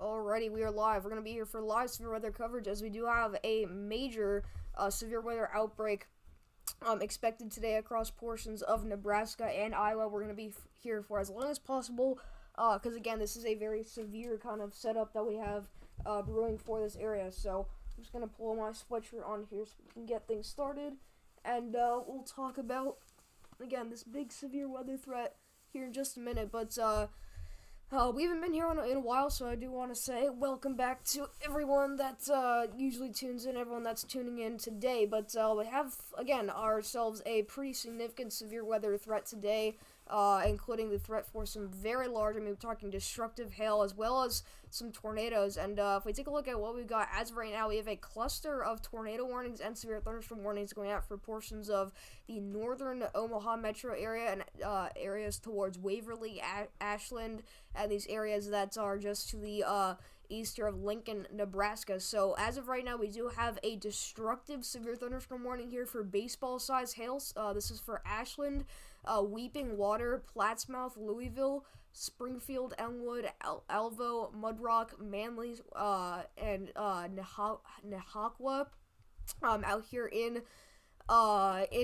Alrighty, we are live. We're going to be here for live severe weather coverage as we do have a major severe weather outbreak expected today across portions of Nebraska and Iowa. We're going to be here for as long as possible because, again, this is a very severe kind of setup that we have brewing for this area. So I'm just going to pull my sweatshirt on here so we can get things started. And we'll talk about, again, this big severe weather threat here in just a minute. But we haven't been here in a while, so I do want to say welcome back to everyone that usually tunes in, everyone that's tuning in today. But we have, again, ourselves a pretty significant severe weather threat today, including the threat for some very large, we're talking destructive hail, as well as some tornadoes. And if we take a look at what we've got as of right now, we have a cluster of tornado warnings and severe thunderstorm warnings going out for portions of the northern Omaha metro area and areas towards Waverly, Ashland, and these areas that are just to the east here of Lincoln, Nebraska. So as of right now, we do have a destructive severe thunderstorm warning here for baseball-sized hail. This is for Ashland, Weeping Water, Plattsmouth, Louisville, Springfield, Elmwood, Alvo, Mudrock, Manly, and Nahaqua out here in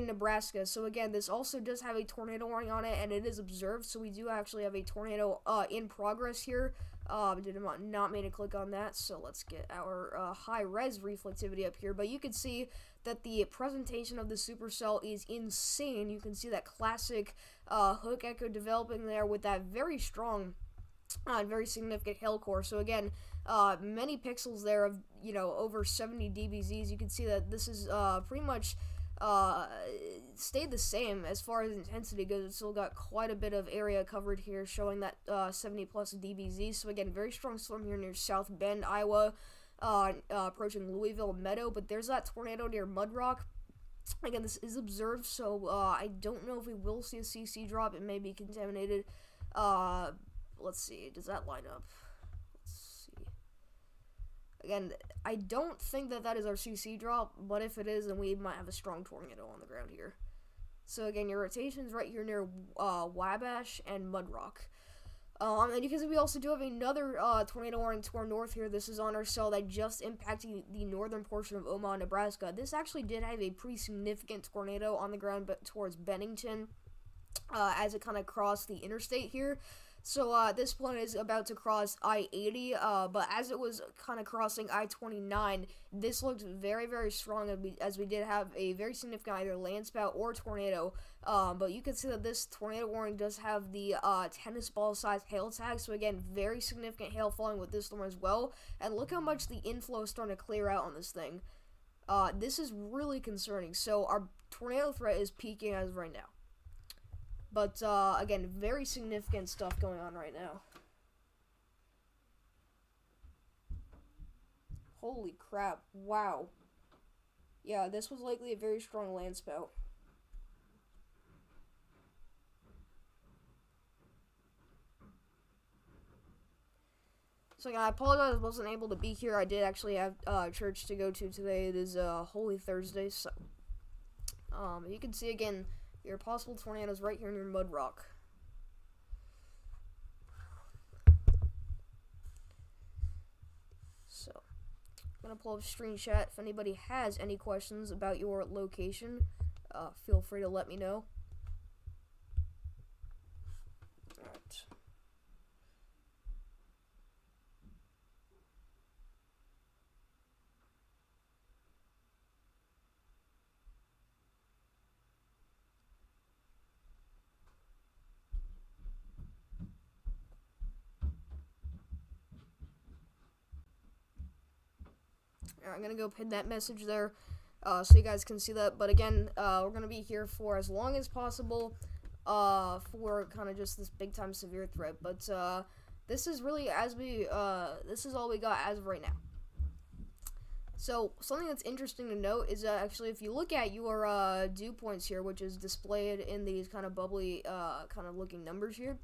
Nebraska. So again, this also does have a tornado warning on it, and it is observed. So we do actually have a tornado in progress here. Did not mean to click on that. So let's get our high res reflectivity up here. But you can see that the presentation of the supercell is insane. You can see that classic hook echo developing there with that very strong and very significant hail core. So again, many pixels there of over 70 dBZs. You can see that this is pretty much stayed the same as far as intensity goes. It's still got quite a bit of area covered here, showing that 70 plus dBz. So again, very strong storm here near South Bend, Iowa, approaching Louisville Meadow. But there's that tornado near Mudrock. Again, this is observed, so I don't know if we will see a CC drop. It may be contaminated. Let's see, does that line up? Again, I don't think that is our CC drop, but if it is, then we might have a strong tornado on the ground here. So again, your rotation's right here near Wabash and Mudrock. And you can see we also do have another tornado warning to our north here. This is on our cell that just impacted the northern portion of Omaha, Nebraska. This actually did have a pretty significant tornado on the ground towards Bennington as it kind of crossed the interstate here. So this plane is about to cross I-80, but as it was kind of crossing I-29, this looked very, very strong as we did have a very significant either landspout or tornado. But you can see that this tornado warning does have the tennis ball size hail tag. So again, very significant hail falling with this storm as well. And look how much the inflow is starting to clear out on this thing. This is really concerning. So our tornado threat is peaking as of right now. But, again, very significant stuff going on right now. Holy crap. Wow. Yeah, this was likely a very strong landspout. So, again, I apologize I wasn't able to be here. I did actually have church to go to today. It is Holy Thursday, so you can see, again, your possible tornadoes right here near Mudrock. So, I'm going to pull up screen chat. If anybody has any questions about your location, feel free to let me know. Alright. I'm going to go pin that message there so you guys can see that. But again, we're going to be here for as long as possible for kind of just this big-time severe threat. But this is really this is all we got as of right now. So something that's interesting to note is actually if you look at your dew points here, which is displayed in these kind of bubbly kind of looking numbers here,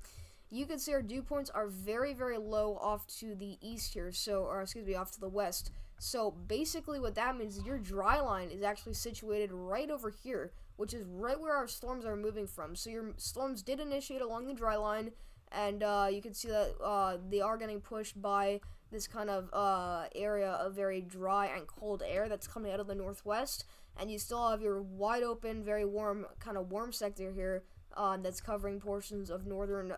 you can see our dew points are very, very low off to the east here, off to the west. So basically what that means is your dry line is actually situated right over here, which is right where our storms are moving from. So your storms did initiate along the dry line, and you can see that they are getting pushed by this kind of area of very dry and cold air that's coming out of the northwest, and you still have your wide open, very warm, kind of warm sector here that's covering portions of northern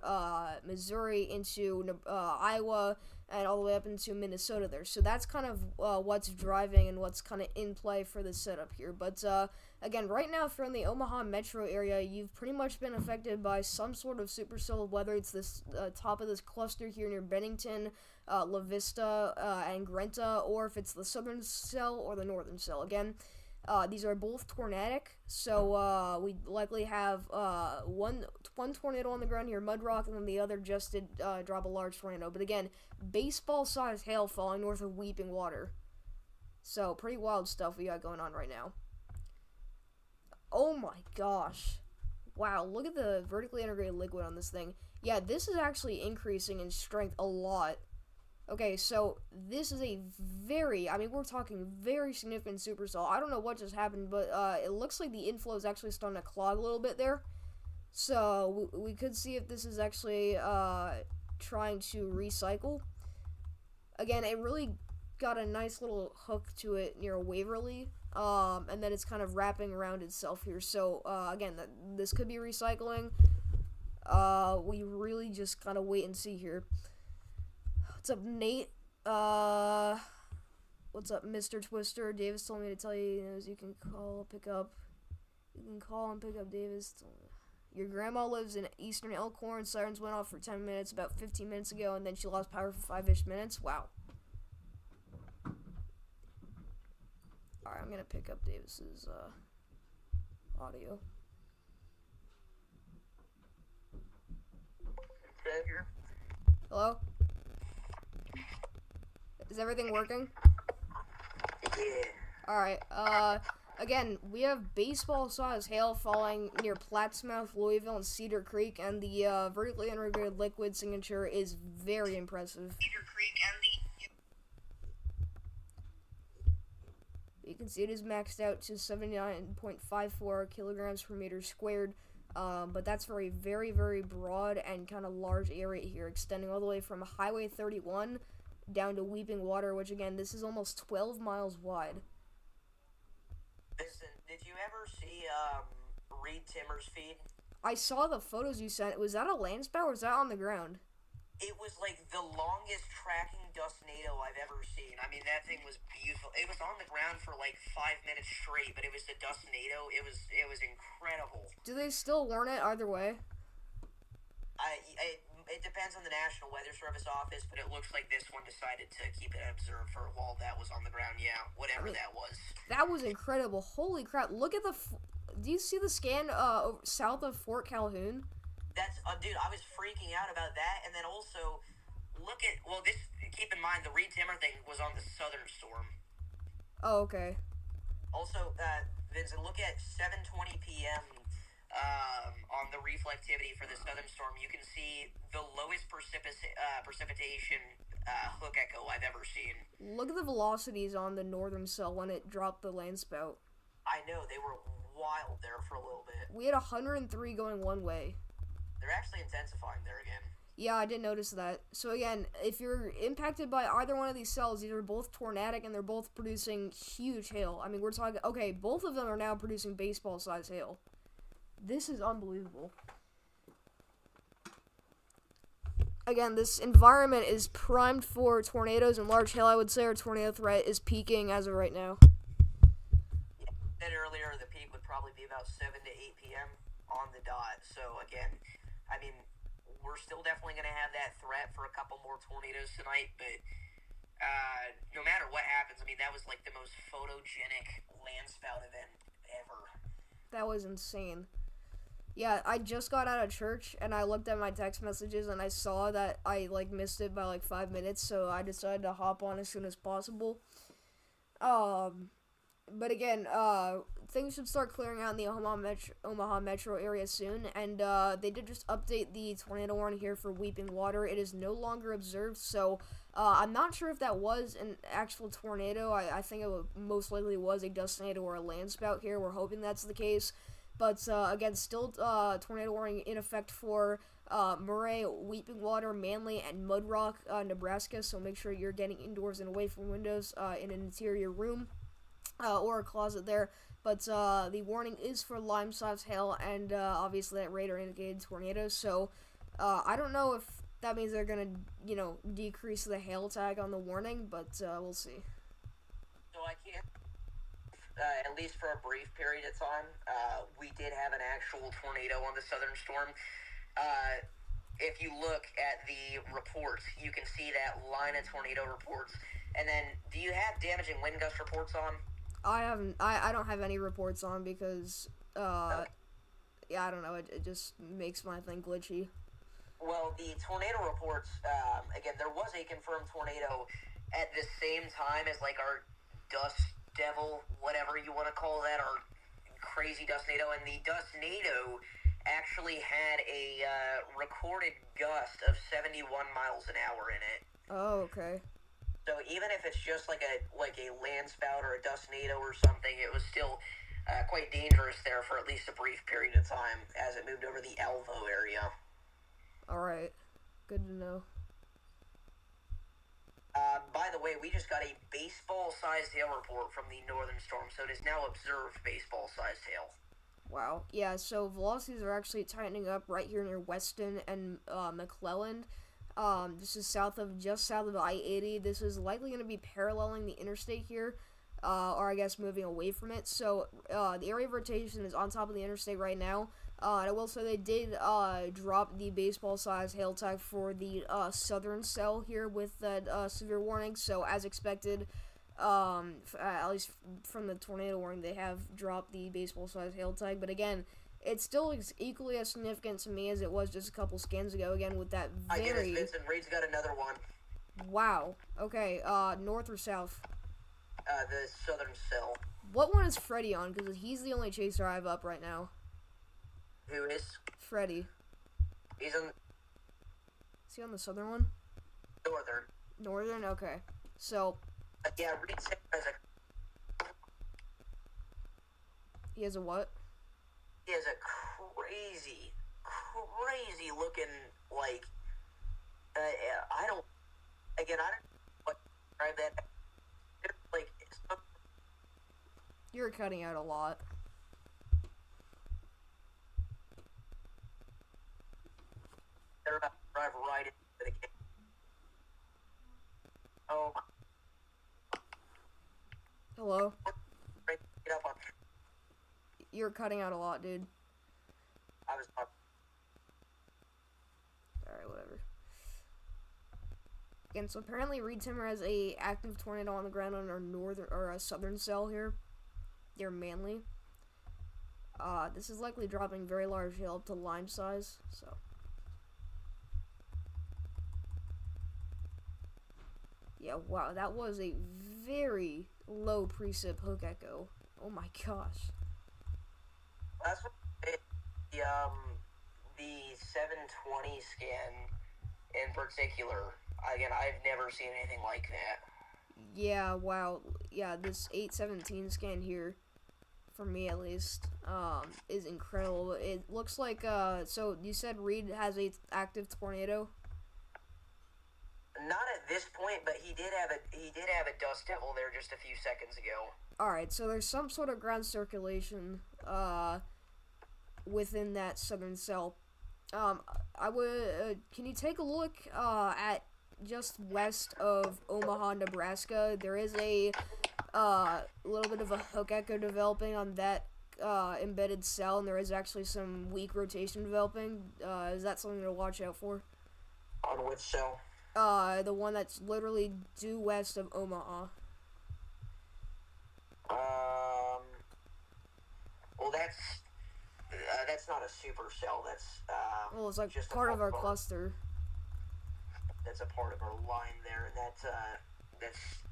Missouri into Iowa and all the way up into Minnesota there. So that's kind of what's driving and what's kind of in play for this setup here. But again, right now, if you're in the Omaha metro area, you've pretty much been affected by some sort of supercell, whether it's this top of this cluster here near Bennington, La Vista, and Grenta, or if it's the southern cell or the northern cell. Again, these are both tornadic, so we likely have one tornado on the ground here, Mud Rock, and then the other just did drop a large tornado. But again, baseball-sized hail falling north of Weeping Water. So, pretty wild stuff we got going on right now. Oh my gosh. Wow, look at the vertically integrated liquid on this thing. Yeah, this is actually increasing in strength a lot. Okay, so this is a very, I mean, we're talking very significant supercell. I don't know what just happened, but it looks like the inflow is actually starting to clog a little bit there. So we could see if this is actually trying to recycle. Again, it really got a nice little hook to it near Waverly, and then it's kind of wrapping around itself here. So again, this could be recycling. We really just gotta wait and see here. What's up, Nate? What's up, Mr. Twister? Davis told me to tell you, you can call, pick up. You can call and pick up Davis. Your grandma lives in eastern Elkhorn. Sirens went off for 10 minutes about 15 minutes ago, and then she lost power for 5-ish minutes. Wow. Alright, I'm gonna pick up Davis's audio. Hello? Is everything working? Yeah. Alright, again, we have baseball-sized hail falling near Plattsmouth, Louisville, and Cedar Creek, and the vertically integrated liquid signature is very impressive. Cedar Creek and You can see it is maxed out to 79.54 kilograms per meter squared, but that's for a very, very broad and kind of large area here, extending all the way from Highway 31 down to Weeping Water, which again, this is almost 12 miles wide. Listen, did you ever see Reed Timmer's feed? I saw the photos you sent. Was that a landspout or was that on the ground? It was like the longest tracking dustnado I've ever seen. I mean, that thing was beautiful. It was on the ground for like 5 minutes straight, but it was the dustnado. It was incredible. Do they still warn it either way? It depends on the National Weather Service office, but it looks like this one decided to keep it observed for while that was on the ground. Yeah, whatever that was. That was incredible. Holy crap. Look at the... do you see the scan south of Fort Calhoun? That's, dude, I was freaking out about that, and then also, look at, well, this, keep in mind, the Reed Timmer thing was on the southern storm. Oh, okay. Also, Vincent, look at 7:20 p.m., on the reflectivity for the southern storm. You can see the lowest precipitation hook echo I've ever seen. Look at the velocities on the northern cell when it dropped the landspout. I know, they were wild there for a little bit. We had 103 going one way. They're actually intensifying there again. Yeah, I did notice that. So again, if you're impacted by either one of these cells, these are both tornadic and they're both producing huge hail. I mean, we're talking, okay, both of them are now producing baseball-sized hail. This is unbelievable. Again, this environment is primed for tornadoes and large hail. I would say our tornado threat is peaking as of right now. Yeah, I said earlier the peak would probably be about 7 to 8 p.m. on the dot. So again, I mean, we're still definitely going to have that threat for a couple more tornadoes tonight, but no matter what happens, I mean, that was like the most photogenic landspout event ever. That was insane. Yeah, I just got out of church, and I looked at my text messages, and I saw that I, like, missed it by, like, 5 minutes, so I decided to hop on as soon as possible. But again, things should start clearing out in the Omaha metro area soon, and they did just update the tornado warning here for Weeping Water. It is no longer observed, so I'm not sure if that was an actual tornado. I think it most likely was a dust tornado or a landspout here. We're hoping that's the case. But again, still tornado warning in effect for Murray, Weeping Water, Manly, and Mudrock, Nebraska. So make sure you're getting indoors and away from windows in an interior room or a closet there. But the warning is for lime-sized hail and obviously that radar indicated tornadoes. So I don't know if that means they're gonna, decrease the hail tag on the warning, but we'll see. So I can't. At least for a brief period of time, we did have an actual tornado on the southern storm. If you look at the reports, you can see that line of tornado reports. And then, do you have damaging wind gust reports on? I don't have any reports on because, Okay. yeah, I don't know. It just makes my thing glitchy. Well, the tornado reports, again, there was a confirmed tornado at the same time as, like, our dust devil, whatever you want to call that, our crazy dust NATO. And the dust NATO actually had a recorded gust of 71 miles an hour in it. Oh, okay. So even if it's just like a land spout or a dust NATO or something, it was still quite dangerous there for at least a brief period of time as it moved over the Alvo area. All right. Good to know. By the way, we just got a baseball-sized hail report from the northern storm, so it is now observed baseball-sized hail. Wow. Yeah, so velocities are actually tightening up right here near Weston and McClelland. This is just south of I-80. This is likely going to be paralleling the interstate here, or I guess moving away from it. So the area of rotation is on top of the interstate right now. And I will say they did drop the baseball-sized hail tag for the southern cell here with that severe warning. So as expected, at least from the tornado warning, they have dropped the baseball-sized hail tag. But again, it's still equally as significant to me as it was just a couple scans ago. Again, with that I get very... it, Vincent. Reed's got another one. Wow. Okay, north or south? The southern cell. What one is Freddy on? Because he's the only chaser I have up right now. Who is? Freddy. He's on Is he on the southern one? northern. Northern? Okay. So, Yeah, Reed has he has a what? he has a crazy looking, like, I don't what describe that. It's like, You're cutting out a lot. they're about to drive right into the game. Oh, Hello? right, get up on. You're cutting out a lot, dude. I was up. Alright, whatever. Again, so apparently Reed Timmer has a active tornado on the ground on our northern or a southern cell here. They're Manly. This is likely dropping very large hail up to lime size, so. Yeah, wow, that was a very low precip hook echo. Oh my gosh. That's what the 720 scan in particular. Again, I've never seen anything like that. Yeah, wow. Yeah, this 817 scan here, for me at least, is incredible. It looks like, so you said Reed has a active tornado? Not at this point, but he did have a dust devil there just a few seconds ago. Alright, so there's some sort of ground circulation, within that southern cell. I would, can you take a look, at just west of Omaha, Nebraska? There is a little bit of a hook echo developing on that embedded cell, and there is actually some weak rotation developing. Is that something to watch out for? On which cell? The one that's literally due west of Omaha. Well, that's not a supercell. That's Well, it's like just part of our our- cluster. That's a part of our line there, and that's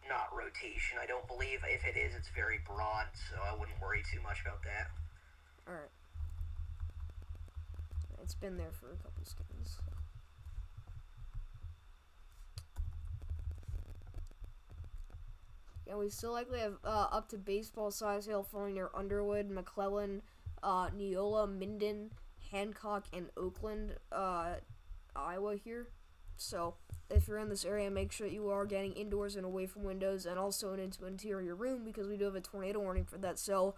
not rotation. I don't believe. If it is, it's very broad, so I wouldn't worry too much about that. Alright. It's been there for a couple scans. So. Yeah, we still likely have up to baseball size hail falling near Underwood, McClellan, Neola, Minden, Hancock, and Oakland, Iowa here. So if you're in this area, make sure you are getting indoors and away from windows, and also into an interior room, because we do have a tornado warning for that cell.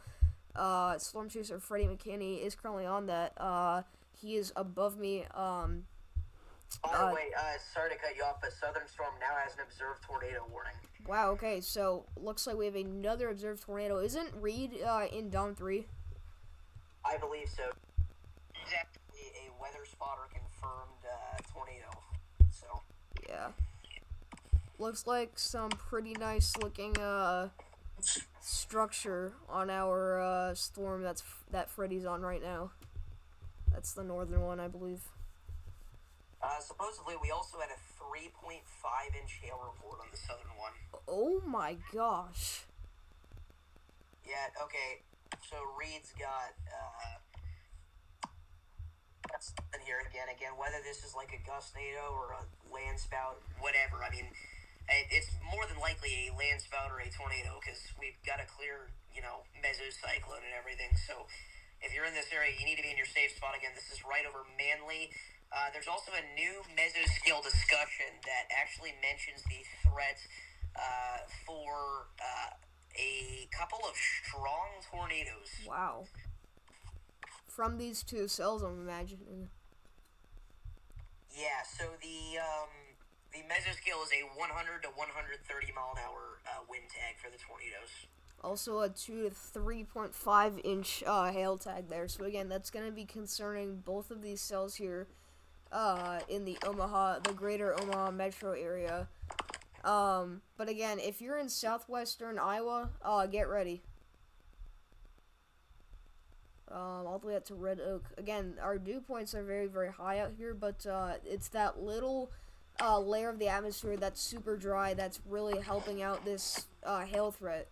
Storm Chaser Freddie McKinney is currently on that. He is above me. By the way, sorry to cut you off, but Southern Storm now has an observed tornado warning. Wow, okay, so looks like we have another observed tornado. Isn't Reed in Dom 3? I believe so. Exactly, a weather spotter confirmed tornado. So. Yeah. Looks like some pretty nice looking structure on our storm that Freddy's on right now. That's the northern one, I believe. Supposedly, we also had a 3.5-inch hail report on the southern one. Oh my gosh. Yeah, okay. So Reed's got, in here again, whether this is like a gustnado or a land spout, whatever. I mean, it's more than likely a land spout or a tornado, because we've got a clear, mesocyclone and everything. So if you're in this area, you need to be in your safe spot. Again, this is right over Manly. There's also a new mesoscale discussion that actually mentions the threat for a couple of strong tornadoes. Wow. From these two cells, I'm imagining. Yeah, so the mesoscale is a 100 to 130 mile an hour wind tag for the tornadoes. Also a 2 to 3.5 inch hail tag there. So again, that's going to be concerning both of these cells here. In the greater Omaha metro area. But again, if you're in southwestern Iowa, get ready. All the way up to Red Oak. Again, our dew points are very, very high out here, but it's that little layer of the atmosphere that's super dry that's really helping out this hail threat.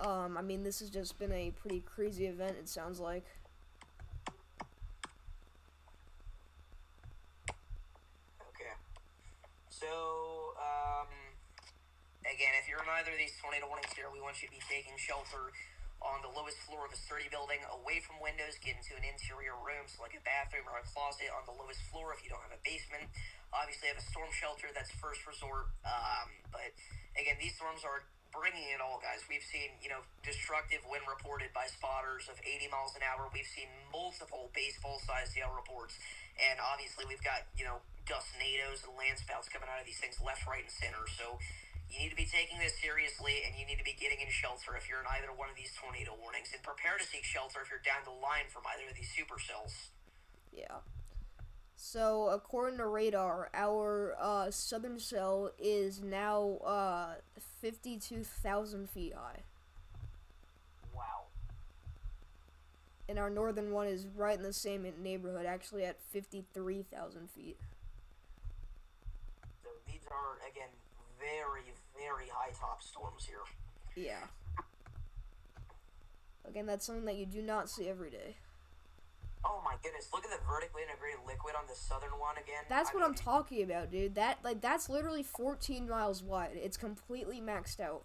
I mean, this has just been a pretty crazy event, it sounds like. So, again, if you're in either of these tornado warnings here, we want you to be taking shelter on the lowest floor of a sturdy building, away from windows, get into an interior room, so like a bathroom or a closet on the lowest floor if you don't have a basement. Obviously, have a storm shelter, that's first resort. But, again, these storms are bringing it all, guys. We've seen, destructive wind reported by spotters of 80 miles an hour. We've seen multiple baseball-sized hail reports. And obviously, we've got, gustnadoes and landspouts coming out of these things left, right, and center. So you need to be taking this seriously, and you need to be getting in shelter if you're in either one of these tornado warnings. And prepare to seek shelter if you're down the line from either of these supercells. Yeah. So, according to radar, our southern cell is now 52,000 feet high. Wow. And our northern one is right in the same neighborhood, actually at 53,000 feet. So these are, again, very, very high top storms here. Yeah. Again, that's something that you do not see every day. Oh my goodness, look at the vertically integrated liquid on the southern one again. That's what I'm talking about, dude. That's literally 14 miles wide. It's completely maxed out.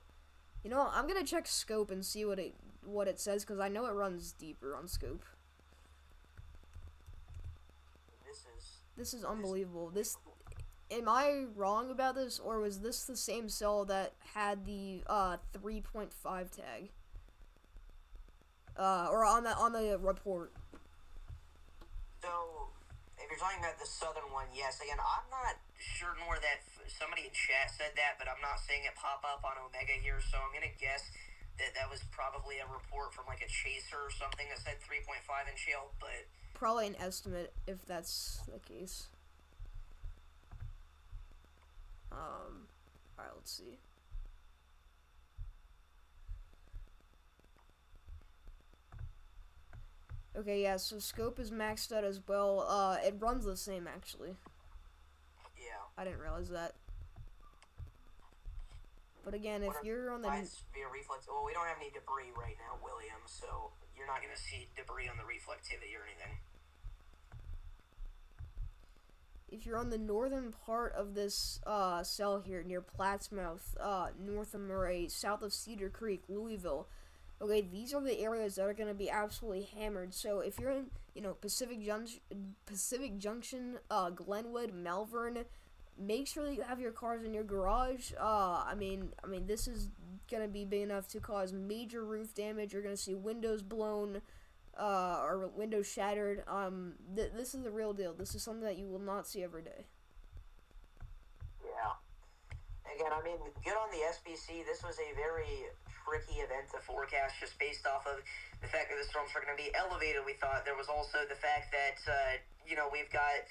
You know what? I'm gonna check scope and see what it says, because I know it runs deeper on scope. This is unbelievable. Am I wrong about this, or was this the same cell that had the 3.5 tag? Or on the report. So, if you're talking about the southern one, yes. Again, I'm not certain where that, somebody in chat said that, but I'm not seeing it pop up on Omega here, so I'm going to guess that was probably a report from like a chaser or something that said 3.5-inch hail, but... Probably an estimate, if that's the case. Alright, let's see. Okay, yeah, so scope is maxed out as well. It runs the same, actually. Yeah. I didn't realize that. But again, if you're on the... Via reflex... Well, we don't have any debris right now, William, so you're not going to see debris on the reflectivity or anything. If you're on the northern part of this cell here, near Plattsmouth, north of Murray, south of Cedar Creek, Louisville, Okay, these are the areas that are going to be absolutely hammered. So if you're in, Pacific Junction, Glenwood, Malvern, make sure that you have your cars in your garage. This is going to be big enough to cause major roof damage. You're going to see windows blown, or windows shattered. This is the real deal. This is something that you will not see every day. Yeah. Again, good on the SBC. This was a very tricky event to forecast just based off of the fact that the storms are going to be elevated. We thought there was also the fact that, we've got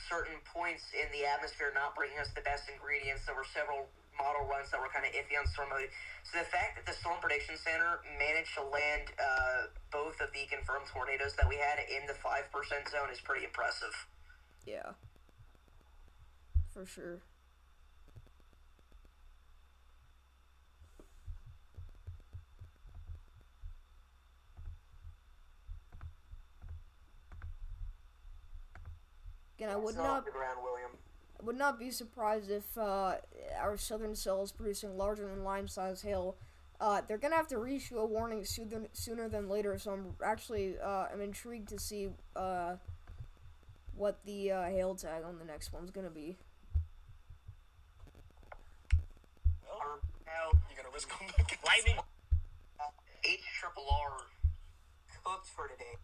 certain points in the atmosphere not bringing us the best ingredients. There were several model runs that were kind of iffy on storm mode. So the fact that the Storm Prediction Center managed to land both of the confirmed tornadoes that we had in the 5% zone is pretty impressive. Yeah. For sure. Again, I would not be surprised if our southern cell is producing larger than lime-sized hail. They're gonna have to reissue a warning sooner than later. So I'm intrigued to see what the hail tag on the next one's gonna be. You're gonna risk going back. Lightning. HRRR cooked for today.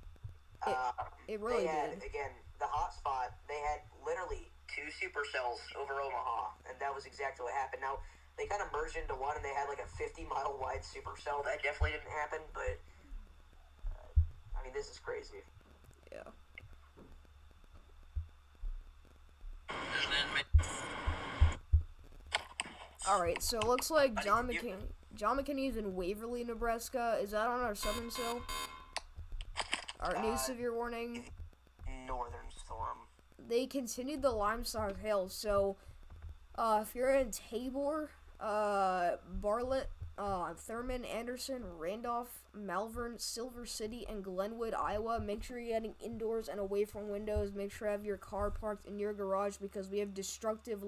It really did. did. Again, the hot spot, they had literally 2 supercells over Omaha, and that was exactly what happened. Now, they kind of merged into one, and they had like a 50-mile wide supercell. That definitely didn't happen, but, this is crazy. Yeah. Alright, so it looks like John McKinney's in Waverly, Nebraska. Is that on our southern cell? Our new severe warning. Northern storm. They continued the lime-sized hail, so if you're in Tabor, Bartlett, Thurman, Anderson, Randolph, Malvern, Silver City, and Glenwood, Iowa, make sure you're getting indoors and away from windows. Make sure you have your car parked in your garage because we have destructive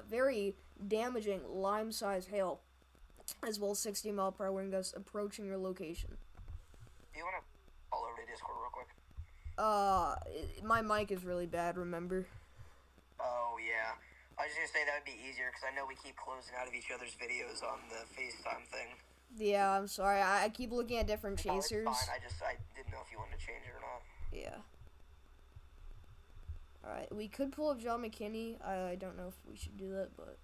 very damaging lime-sized hail, as well as 60-mile-per-hour wind gusts approaching your location. Do you want to call over to Discord real quick? My mic is really bad, remember? Oh, yeah. I was just gonna say that would be easier, because I know we keep closing out of each other's videos on the FaceTime thing. Yeah, I'm sorry. I keep looking at different chasers. No, it's fine. I didn't know if you wanted to change it or not. Yeah. Alright, we could pull up John McKinney. I don't know if we should do that, but...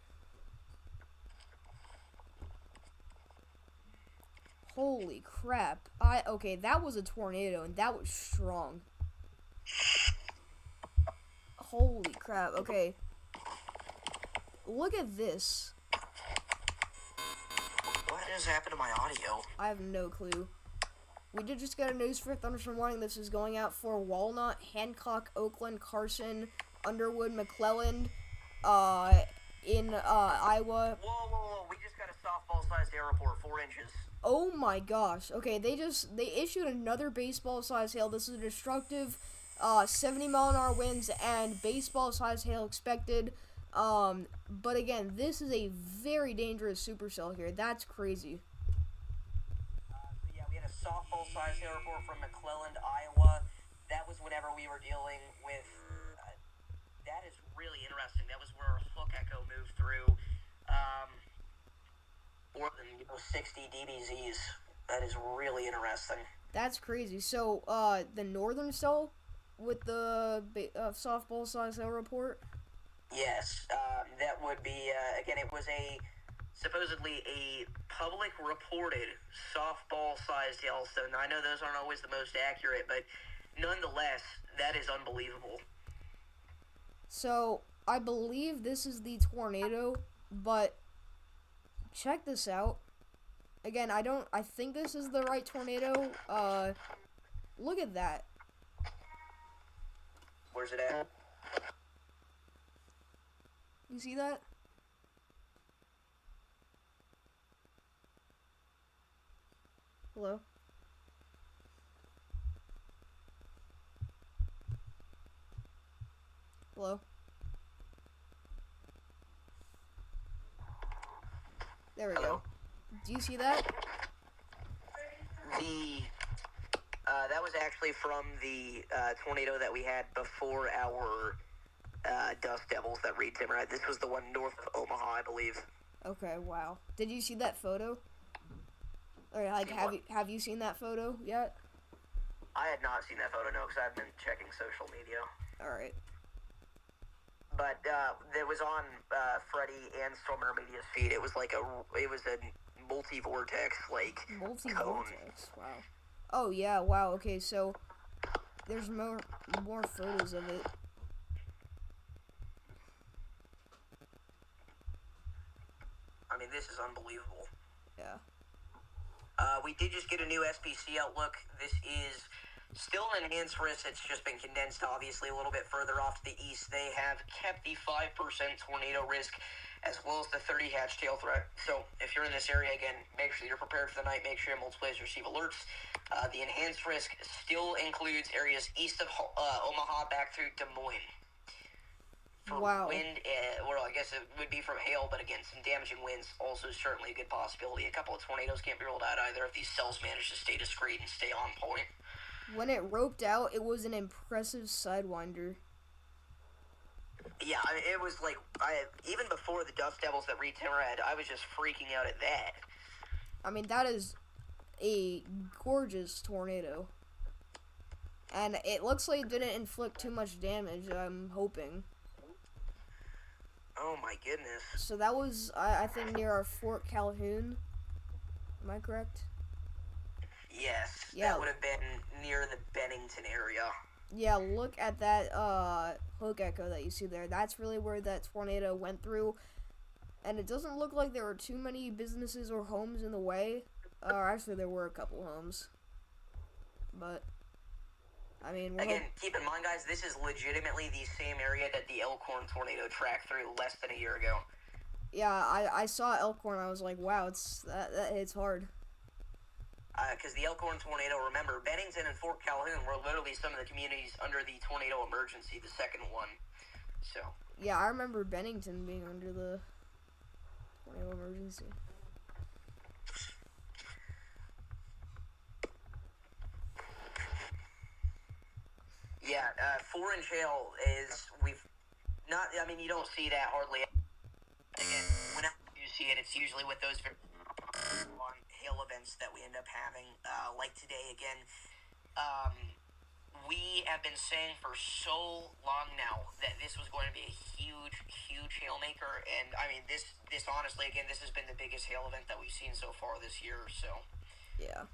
Holy crap. Okay, that was a tornado, and that was strong. Holy crap, okay. Look at this. What has happened to my audio? I have no clue. We did just get a news for thunderstorm warning. This is going out for Walnut, Hancock, Oakland, Carson, Underwood, McClelland, in Iowa. Whoa. We just got a softball-sized air report, 4 inches. Oh my gosh. Okay, they issued another baseball-sized hail. This is a destructive 70-mile-an-hour winds and baseball-sized hail expected. But again, this is a very dangerous supercell here. That's crazy. We had a softball-sized hail report from McClelland, Iowa. That was whenever we were dealing with... that is really interesting. That was where our hook echo moved through. More than 60 dBZs. That is really interesting. That's crazy. So, the northern cell with the softball-sized hail report? Yes, that would be, again, it was supposedly a public reported softball-sized hailstone. Now, I know those aren't always the most accurate, but nonetheless, that is unbelievable. So, I believe this is the tornado, but check this out. Again, I think this is the right tornado. Look at that. Where's it at? You see that? Hello? Hello? There we go. Do you see that? That was actually from the tornado that we had before our Dust Devils that Reed Timmer had. This was the one north of Omaha, I believe. Okay, wow. Did you see that photo? Or like, have you seen that photo yet? I had not seen that photo, no, because I've been checking social media. All right. But it was on Freddie and Stormer Media's feed. It was a multi-vortex cone. Multi-vortex. Wow. Oh yeah. Wow. Okay. So there's more photos of it. I mean, this is unbelievable. Yeah. We did just get a new SPC outlook. This is still an enhanced risk. It's just been condensed, obviously, a little bit further off to the east. They have kept the 5% tornado risk as well as the 30 hatch tail threat. So if you're in this area, again, make sure you're prepared for the night. Make sure your multiplays receive alerts. The enhanced risk still includes areas east of Omaha back through Des Moines. For wow. wind, well, I guess it would be from hail, but again, some damaging winds also is certainly a good possibility. A couple of tornadoes can't be ruled out either if these cells manage to stay discreet and stay on point. When it roped out, it was an impressive sidewinder. Yeah, I mean, it was like, even before the Dust Devils that Reed Timmer had, I was just freaking out at that. I mean, that is a gorgeous tornado. And it looks like it didn't inflict too much damage, I'm hoping. Oh my goodness. So that was, I think, near our Fort Calhoun. Am I correct? Yes. Yeah. That would have been near the Bennington area. Yeah, look at that hook echo that you see there. That's really where that tornado went through. And it doesn't look like there were too many businesses or homes in the way. Actually, there were a couple homes. But, I mean... Again, keep in mind, guys, this is legitimately the same area that the Elkhorn tornado tracked through less than a year ago. Yeah, I saw Elkhorn. I was like, wow, that hits hard. Because the Elkhorn tornado, remember, Bennington and Fort Calhoun were literally some of the communities under the tornado emergency, the second one. So. Yeah, I remember Bennington being under the tornado emergency. Yeah, 4-inch hail is, I mean, you don't see that hardly. Again, whenever you see it, it's usually with those on hail events that we end up having, like today again. We have been saying for so long now that this was going to be a huge, huge hail maker, and I mean, this honestly, again, this has been the biggest hail event that we've seen so far this year, so. Yeah.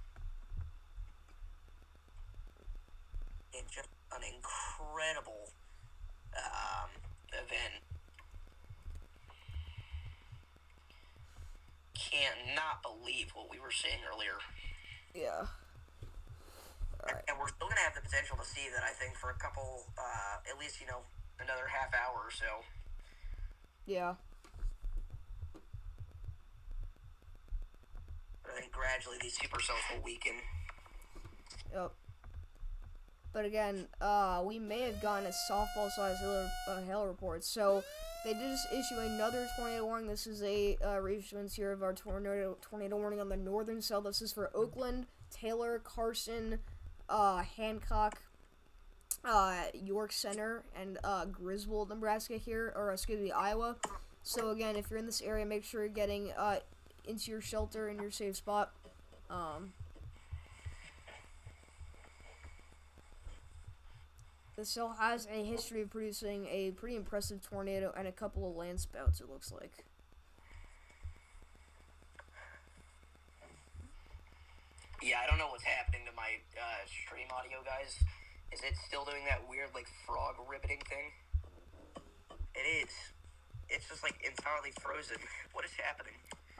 It's just an incredible event. Cannot believe what we were saying earlier. Yeah. Alright. And we're still going to have the potential to see that, I think, for a couple, at least, another half hour or so. Yeah. But I think gradually these supercells will weaken. Yep. But again, we may have gotten a softball-sized hail report. So they did just issue another tornado warning. This is a reissuance here of our tornado warning on the northern cell. This is for Oakland, Taylor, Carson, Hancock, York Center, and Griswold, Nebraska here, or excuse me, Iowa. So again, if you're in this area, make sure you're getting into your shelter in your safe spot. The cell has a history of producing a pretty impressive tornado and a couple of land spouts, it looks like. Yeah, I don't know what's happening to my stream audio, guys. Is it still doing that weird, frog ribbiting thing? It is. It's just, entirely frozen. What is happening?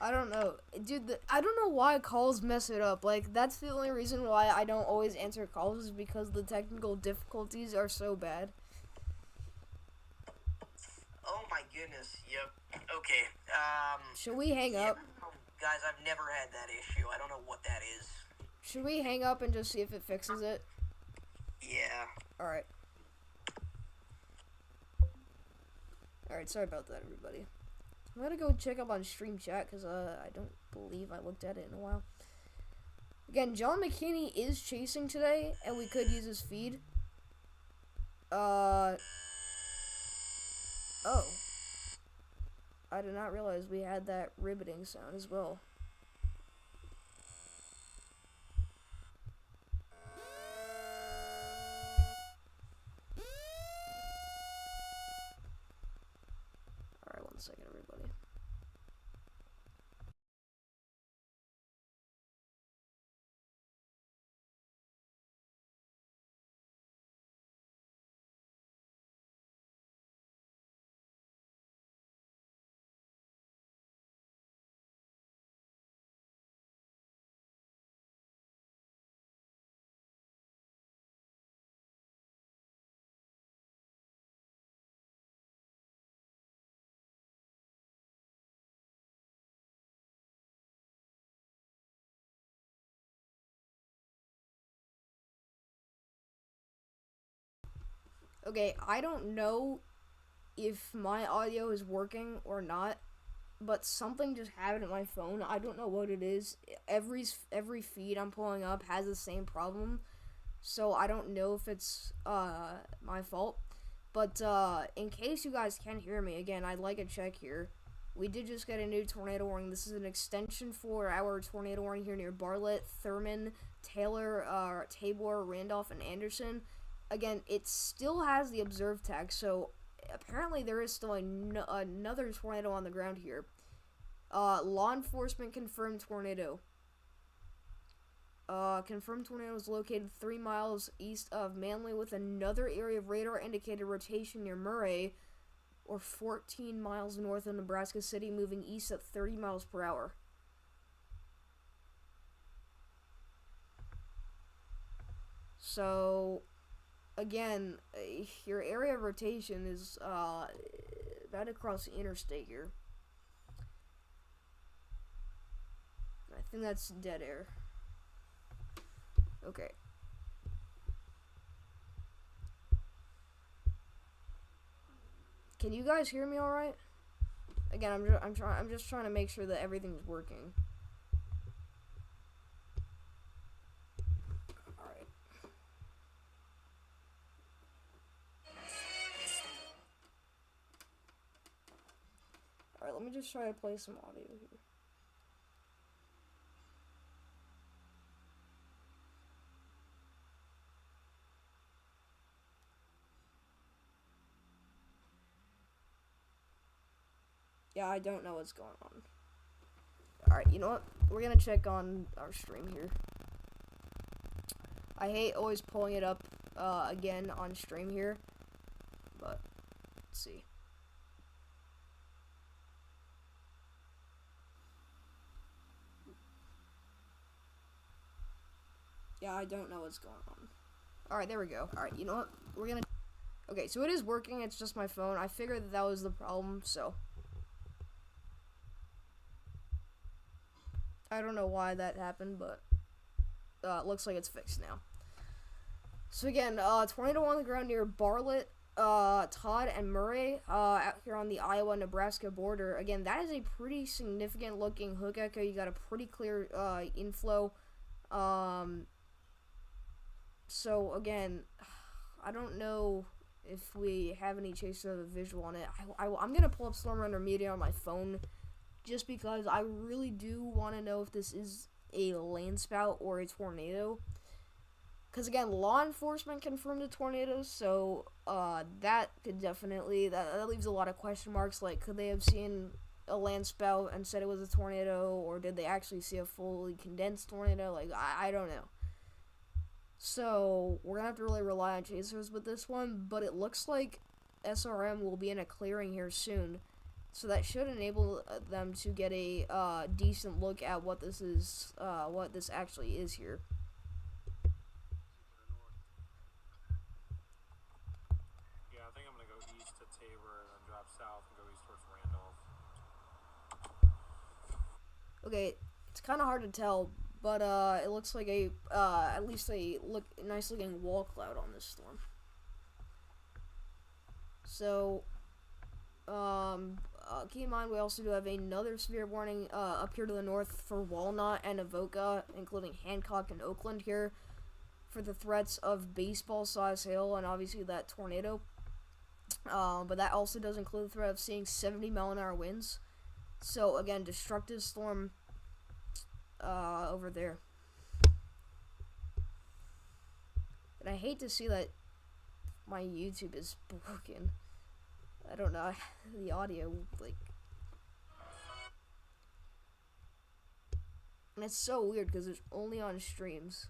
I don't know. Dude, I don't know why calls mess it up. That's the only reason why I don't always answer calls is because the technical difficulties are so bad. Oh my goodness. Yep. Okay. Should we hang up? Guys, I've never had that issue. I don't know what that is. Should we hang up and just see if it fixes it? Yeah. Alright. Alright, sorry about that, everybody. I'm gonna go check up on stream chat because I don't believe I looked at it in a while. Again, John McKinney is chasing today, and we could use his feed. Oh. I did not realize we had that ribbiting sound as well. Alright, 1 second, everybody. Okay, I don't know if my audio is working or not, but something just happened at my phone. I don't know what it is. Every feed I'm pulling up has the same problem, so I don't know if it's my fault. But in case you guys can hear me again, I'd like a check here. We did just get a new tornado warning. This is an extension for our tornado warning here near Bartlett, Thurman, Taylor, Tabor, Randolph, and Anderson. Again, it still has the observed tag, so apparently there is still another tornado on the ground here. Law enforcement confirmed tornado. Confirmed tornado is located 3 miles east of Manly with another area of radar indicated rotation near Murray, or 14 miles north of Nebraska City, moving east at 30 miles per hour. So, again, your area of rotation is right across the interstate here. I think that's dead air. Okay. Can you guys hear me all right? Again, I'm just trying to make sure that everything's working. All right. All right, let me just try to play some audio here. Yeah, I don't know what's going on. Alright, you know what? We're gonna check on our stream here. I hate always pulling it up again on stream here, but let's see. Yeah, I don't know what's going on. Alright, there we go. Alright, you know what? We're gonna... Okay, so it is working, it's just my phone. I figured that was the problem, so... I don't know why that happened, but it looks like it's fixed now. So again, tornado on the ground near Bartlett, Todd, and Murray, out here on the Iowa-Nebraska border. Again, that is a pretty significant looking hook echo. You got a pretty clear inflow. So again, I don't know if we have any chase of a visual on it. I'm gonna pull up Storm Runner Media on my phone, just because I really do want to know if this is a landspout or a tornado. Because again, law enforcement confirmed a tornado, so that could definitely, that leaves a lot of question marks. Like, could they have seen a landspout and said it was a tornado, or did they actually see a fully condensed tornado? Like, I don't know. So we're gonna have to really rely on chasers with this one, but it looks like SRM will be in a clearing here soon. So that should enable them to get a decent look at what this is, what this actually is here. Yeah, I think I'm gonna go east to Tabor and then drop south and go east towards Randolph. Okay, it's kind of hard to tell, but it looks like a at least a nice looking wall cloud on this storm. So Keep in mind, we also do have another severe warning up here to the north for Walnut and Avoca, including Hancock and Oakland here, for the threats of baseball-sized hail and obviously that tornado. But that also does include the threat of seeing 70-mile-an-hour winds. So, again, destructive storm over there. And I hate to see that my YouTube is broken. I don't know, the audio, like... And it's so weird because it's only on streams.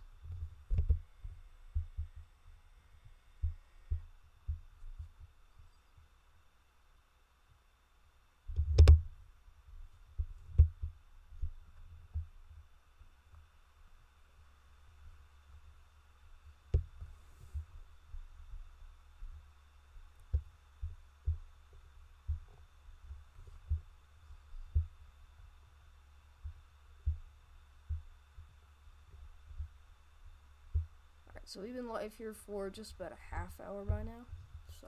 So we've been live here for just about a half hour by now. So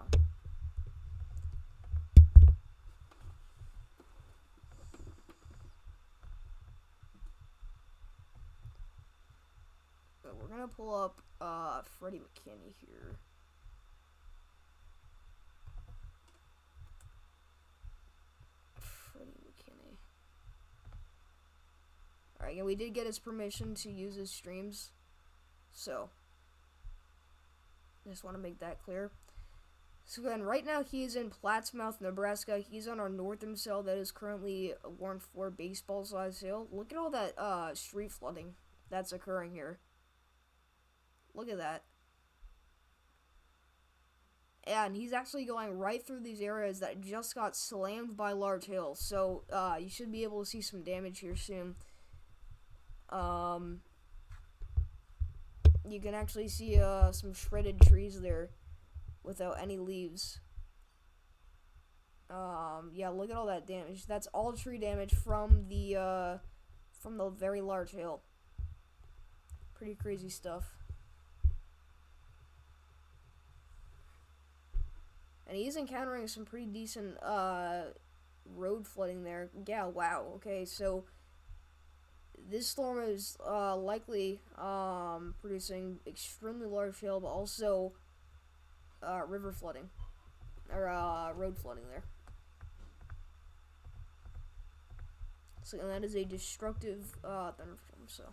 we're gonna pull up Freddie McKinney here. Freddie McKinney. Alright, and we did get his permission to use his streams. So I just want to make that clear. So then, right now he's in Plattsmouth, Nebraska. He's on our northern cell that is currently warned for baseball-sized hail. Look at all that street flooding that's occurring here. Look at that. And he's actually going right through these areas that just got slammed by large hail. So you should be able to see some damage here soon. You can actually see some shredded trees there without any leaves. Yeah, look at all that damage. That's all tree damage from the very large hail. Pretty crazy stuff. And he's encountering some pretty decent road flooding there. Yeah, wow. Okay, so this storm is likely producing extremely large hail, but also river flooding, or road flooding there. So and that is a destructive thunderstorm. So.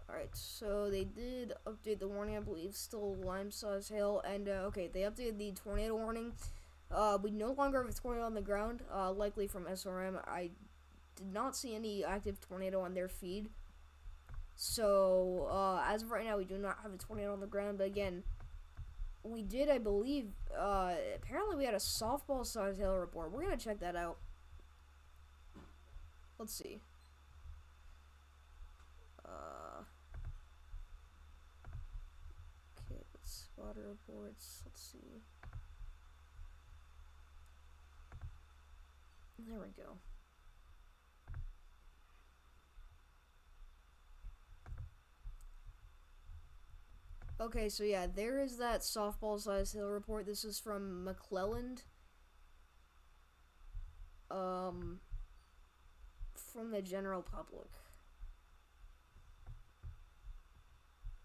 Alright, so they did update the warning, I believe, still lime-sized hail, and, okay, they updated the tornado warning. We no longer have a tornado on the ground, likely from SRM. I did not see any active tornado on their feed. So, as of right now, we do not have a tornado on the ground, but again, we did, I believe, apparently we had a softball-sized hail report. We're gonna check that out. Let's see. Okay, let's spotter reports. Let's see. There we go. Okay, so yeah, there is that softball-sized hail report. This is from McClelland. From the general public.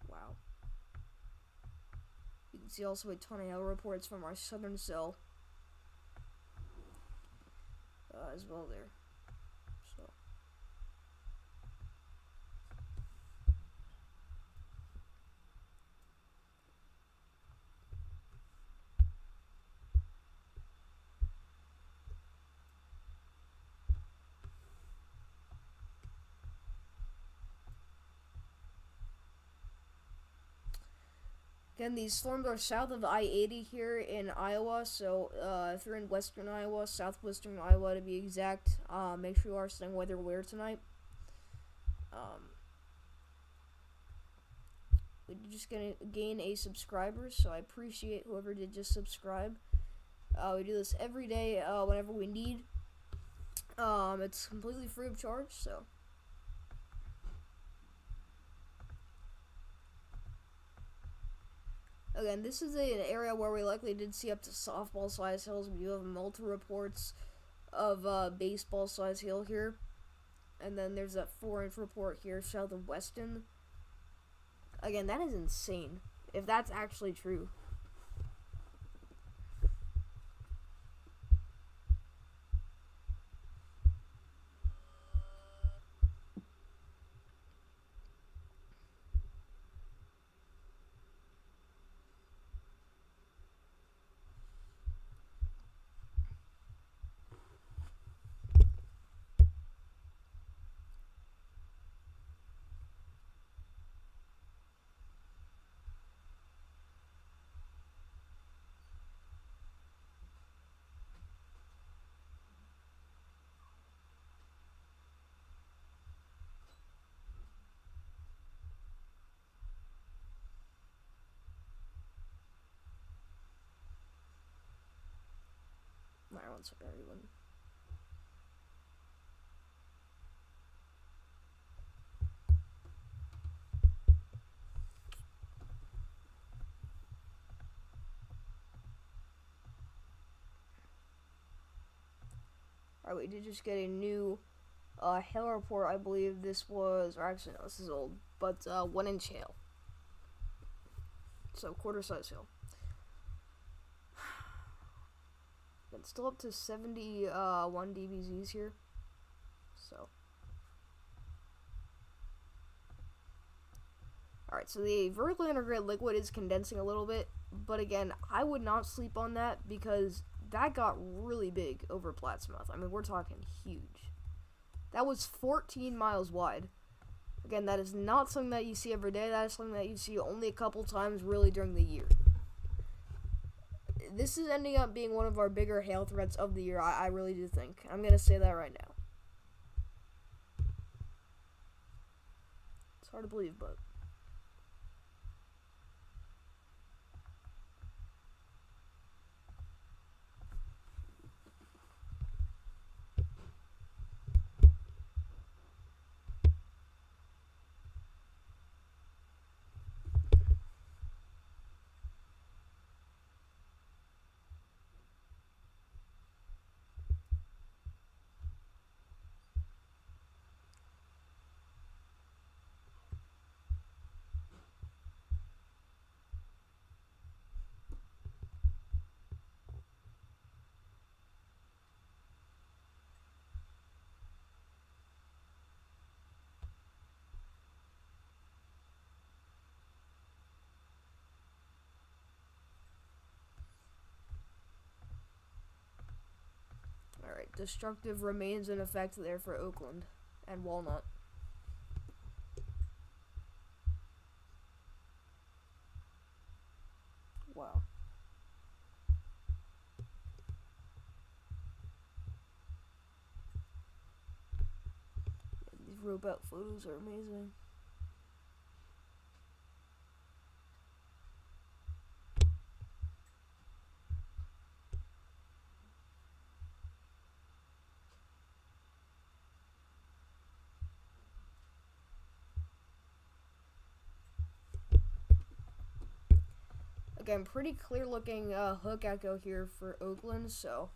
Wow. You can see also a ton of hail reports from our southern cell as well there. So. Again, these storms are south of I-80 here in Iowa, so if you're in western Iowa, southwestern Iowa to be exact, make sure you are staying weather aware tonight. We did just gonna gain a subscriber, so I appreciate whoever did just subscribe. We do this every day whenever we need. It's completely free of charge, so. Again, this is an area where we likely did see up to softball size hills. We do have multiple reports of baseball size hill here. And then there's that 4-inch report here south of Weston. Again, that is insane, if that's actually true. Alright, one second, everyone. Alright, we did just get a new hail report. I believe this was, or actually no, this is old, but 1-inch hail. So quarter size hail. It's still up to 71 dBzs here. So. Alright, so the vertically integrated liquid is condensing a little bit, but again, I would not sleep on that because that got really big over Plattsmouth. I mean, we're talking huge. That was 14 miles wide. Again, that is not something that you see every day. That is something that you see only a couple times really during the year. This is ending up being one of our bigger hail threats of the year. I really do think. I'm going to say that right now. It's hard to believe, but. Alright, destructive remains in effect there for Oakland and Walnut. Wow. Yeah, these robot photos are amazing. Again, pretty clear looking hook echo here for Oakland, so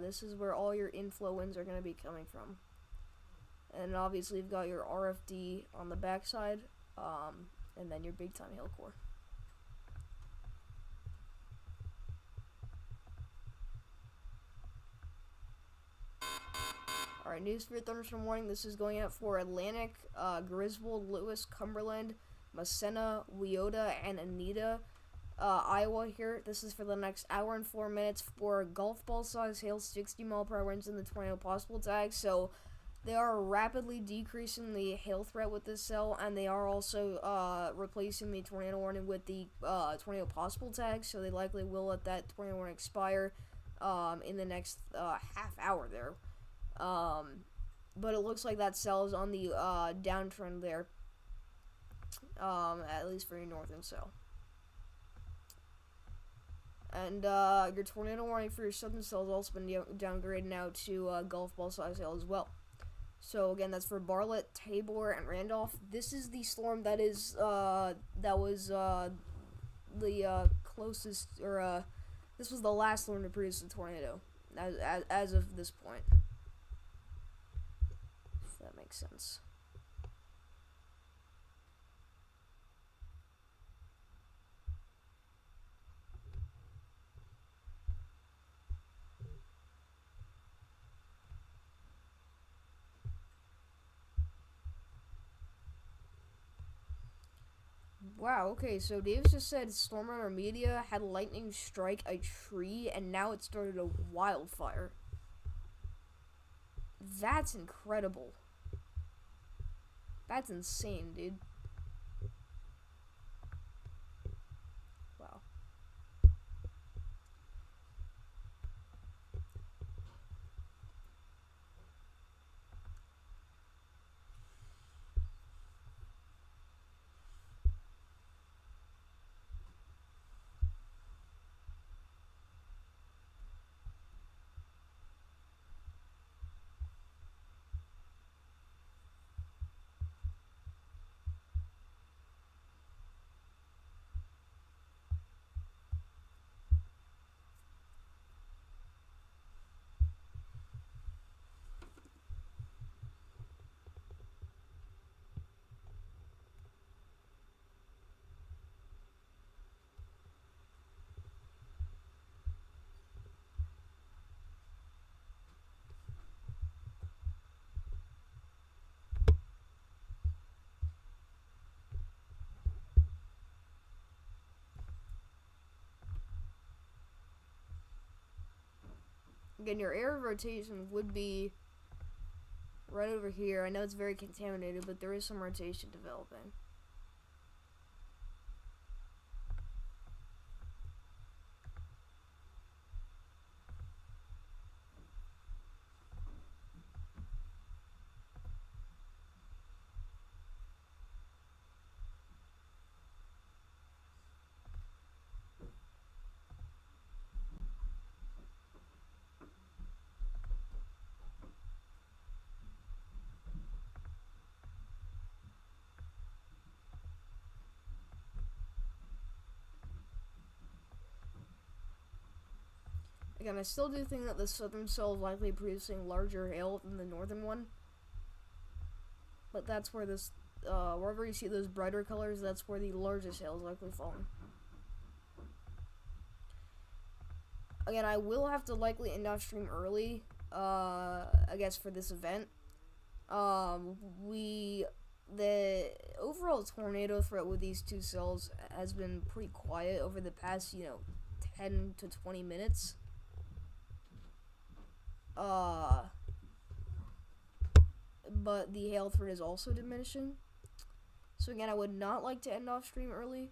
this is where all your inflow winds are going to be coming from. And obviously you've got your RFD on the backside, and then your big time hail core. Alright, news for your thunderstorm warning. This is going out for Atlantic, Griswold, Lewis, Cumberland, Massena, Leota, and Anita, Iowa here. This is for the next hour and 4 minutes for golf ball size hail, 60 mile per hour winds in the tornado possible tag. So They are rapidly decreasing the hail threat with this cell, and they are also replacing the tornado warning with the tornado possible tag, so they likely will let that tornado warning expire in the next half hour there. But it looks like that cell is on the downtrend there, at least for your north and south. And your tornado warning for your southern cell has also been downgraded now to golf ball size hail as well. So again, that's for Bartlett, Tabor, and Randolph. This is the storm that is that was the closest, or this was the last storm to produce a tornado, as of this point. If that makes sense. Wow, okay, so Davis just said Storm Runner Media had lightning strike a tree, and now it started a wildfire. That's incredible. That's insane, dude. Wow. Again, your area of rotation would be right over here. I know it's very contaminated, but there is some rotation developing. Again, I still do think that the southern cell is likely producing larger hail than the northern one. But that's where this, wherever you see those brighter colors, that's where the largest hail is likely falling. Again, I will have to likely end off stream early, I guess, for this event. The overall tornado threat with these two cells has been pretty quiet over the past, 10 to 20 minutes. But the hail threat is also diminishing. So again, I would not like to end off stream early,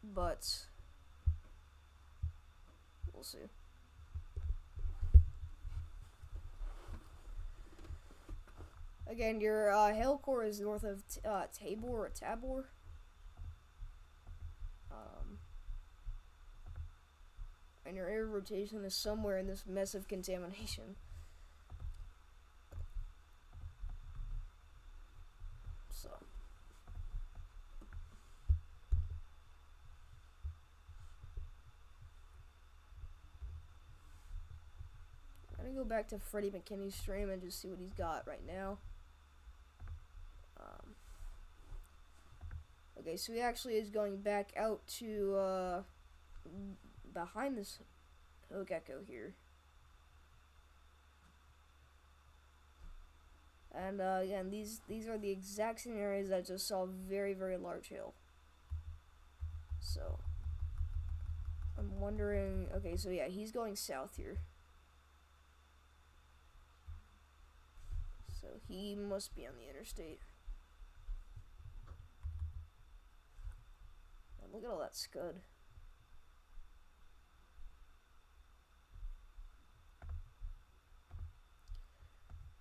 but we'll see. Again, your hail core is north of Tabor. And your air rotation is somewhere in this mess of contamination. So. I'm gonna go back to Freddie McKinney's stream and just see what he's got right now. Okay, so he actually is going back out to, behind this gecko here. And again, these are the exact same areas that just saw very, very large hail. So I'm wondering, okay, so yeah, he's going south here. So he must be on the interstate. And look at all that scud.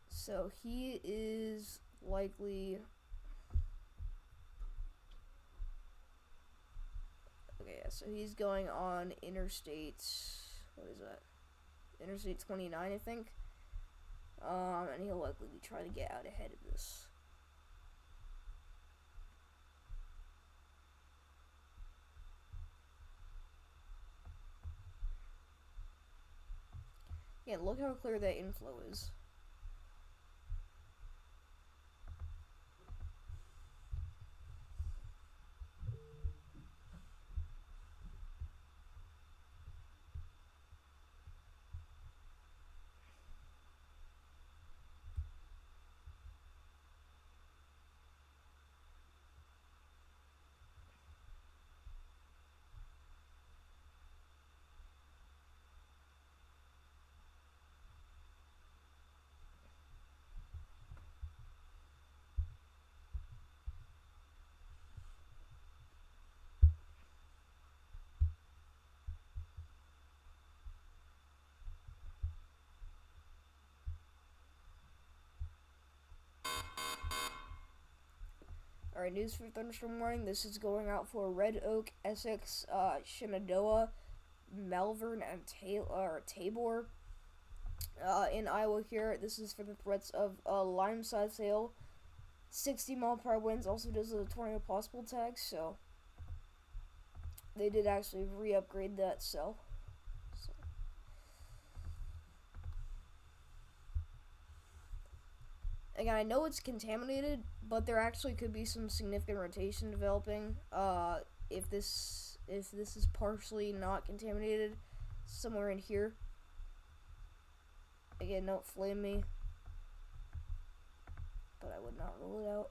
So he is likely... Okay, yeah, so he's going on Interstate... What is that? Interstate 29, I think. And he'll likely be trying to get out ahead of this. Yeah, look how clear that inflow is. Alright, news for thunderstorm warning. This is going out for Red Oak, Essex, Shenandoah, Malvern, and Tabor. In Iowa here, this is for the threats of limeside hail, 60-mile-per-hour winds. Also does a tornado possible tag, so they did actually re-upgrade that cell. Again, I know it's contaminated, but there actually could be some significant rotation developing if this is partially not contaminated somewhere in here. Again, don't flame me, but I would not rule it out.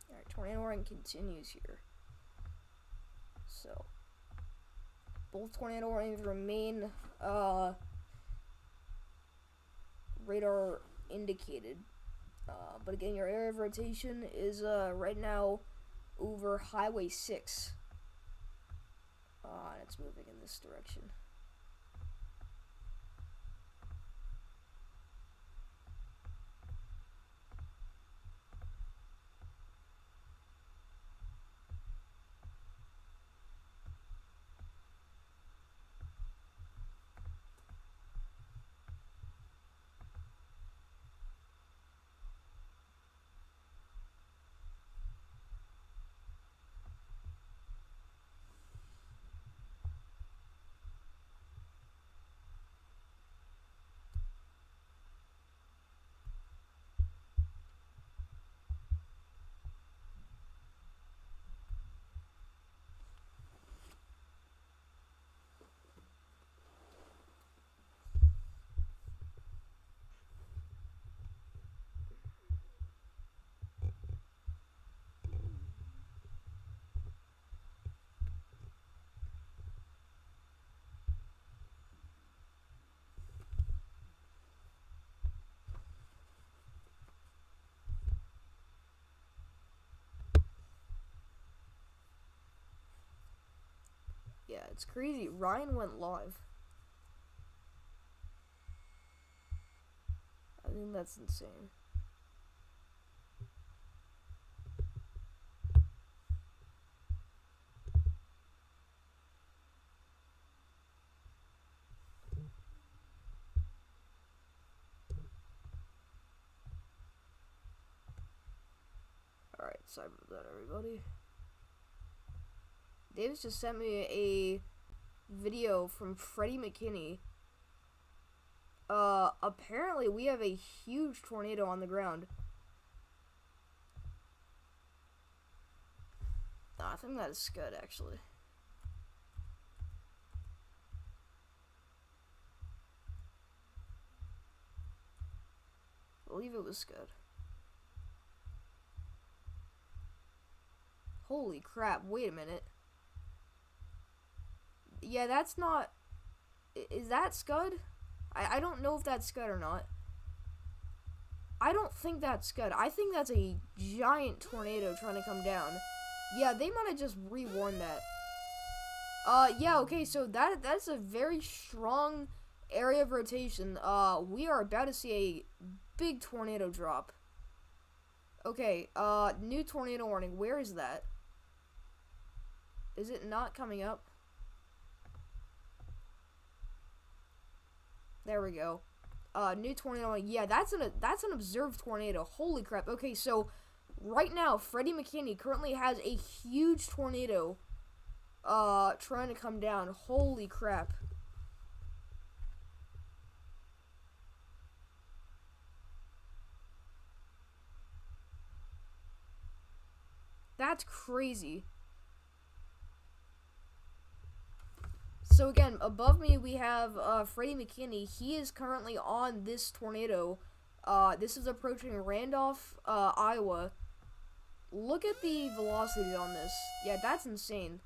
Alright, tornado warning continues here. So, both tornado warnings remain radar indicated. But again, your area of rotation is right now over Highway 6. And it's moving in this direction. Yeah, it's crazy. Ryan went live. I think that's insane. Sorry about that, everybody. Davis just sent me a video from Freddie McKinney. Apparently we have a huge tornado on the ground. I think that is Scud, actually. I believe it was Scud. Holy crap, wait a minute. Yeah, that's not... Is that Scud? I don't know if that's Scud or not. I don't think that's Scud. I think that's a giant tornado trying to come down. Yeah, they might have just rewarned that. Yeah, okay, so that's a very strong area of rotation. We are about to see a big tornado drop. Okay, new tornado warning. Where is that? Is it not coming up? There we go. New tornado. Yeah, that's an observed tornado. Holy crap. Okay, so right now, Freddie McKinney currently has a huge tornado trying to come down. Holy crap. That's crazy. So again, above me we have Freddie McKinney. He is currently on this tornado. This is approaching Randolph, Iowa. Look at the velocities on this. Yeah, that's insane.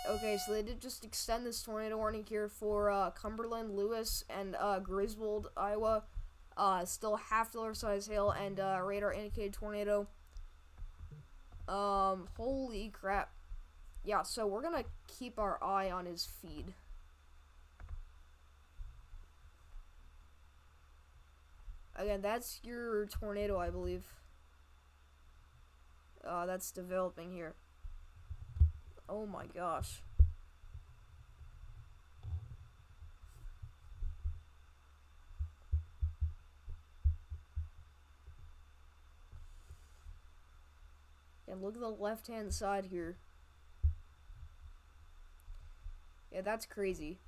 Okay, so they did just extend this tornado warning here for Cumberland, Lewis, and Griswold, Iowa. Still half dollar size hail and radar indicated tornado. Holy crap. Yeah, so we're gonna keep our eye on his feed. Again, that's your tornado, I believe. That's developing here. Oh my gosh. And look at the left-hand side here. Yeah, that's crazy.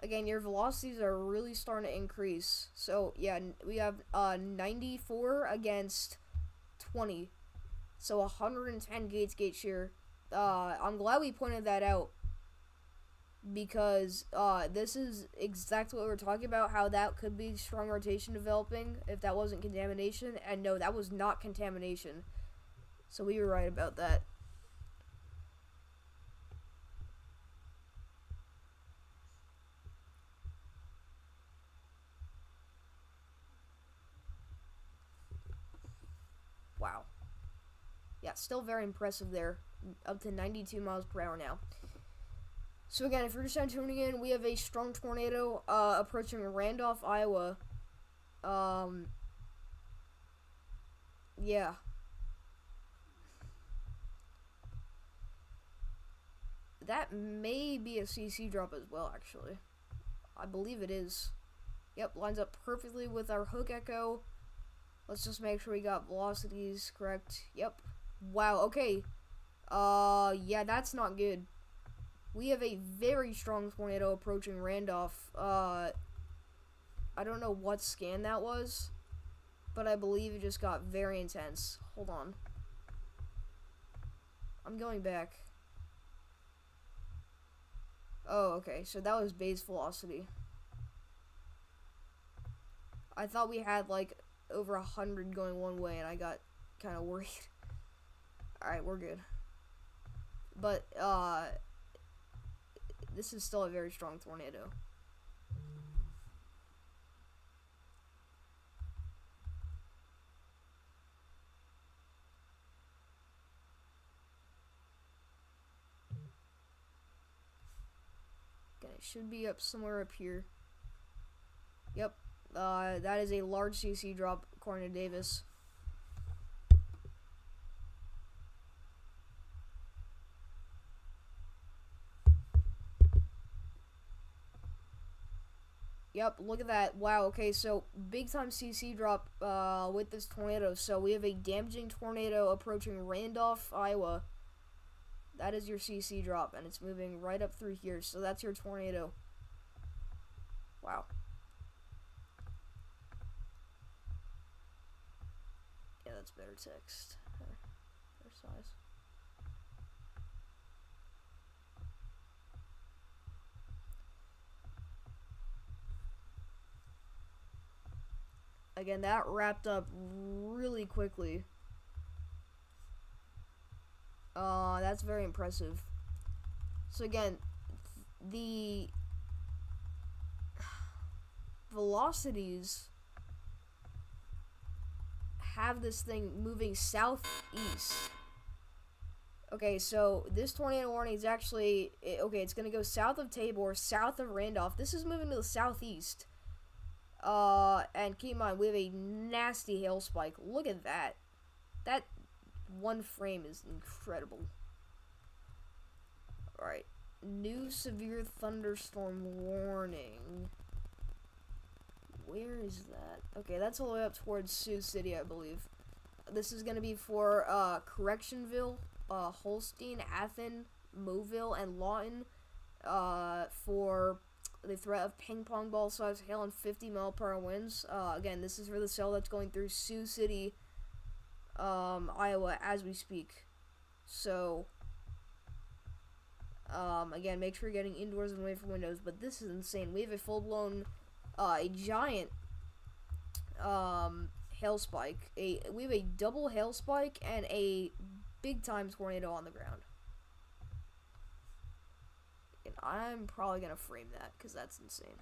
Again, your velocities are really starting to increase. So, yeah, we have 94 against 20. So, 110 gate shear. I'm glad we pointed that out. Because this is exactly what we're talking about. How that could be strong rotation developing if that wasn't contamination. And no, that was not contamination. So, we were right about that. Wow. Yeah, still very impressive there. Up to 92 miles per hour now. So again, if you're just tuning in, we have a strong tornado approaching Randolph, Iowa. Yeah. That may be a CC drop as well, actually. I believe it is. Yep, lines up perfectly with our hook echo. Let's just make sure we got velocities correct. Yep. Wow, okay. Yeah, that's not good. We have a very strong tornado approaching Randolph. I don't know what scan that was, but I believe it just got very intense. Hold on. I'm going back. Oh, okay, so that was base velocity. I thought we had, like, over 100 going one way, and I got kind of worried. Alright, we're good. But, this is still a very strong tornado. Okay, it should be up somewhere up here. Yep. That is a large CC drop, according to Davis. Yep, look at that. Wow, okay, so big time CC drop with this tornado. So we have a damaging tornado approaching Randolph, Iowa. That is your CC drop, and it's moving right up through here. So that's your tornado. Wow. Yeah, that's better text. Better size. Again, that wrapped up really quickly. That's very impressive. So again, the velocities have this thing moving southeast. Okay, so this tornado warning is actually, okay, it's going to go south of Tabor, south of Randolph. This is moving to the southeast. And keep in mind, we have a nasty hail spike. Look at that. That one frame is incredible. Alright. New severe thunderstorm warning. Where is that? Okay, that's all the way up towards Sioux City, I believe. This is going to be for, Correctionville, Holstein, Athens, Moville, and Lawton, for the threat of ping pong ball size hail and 50-mile-per-hour winds. Again, this is for the cell that's going through Sioux City, Iowa, as we speak. So, again, make sure you're getting indoors and away from windows. But this is insane. We have a full-blown, a giant, hail spike. We have a double hail spike and a big-time tornado on the ground. And I'm probably gonna frame that because that's insane.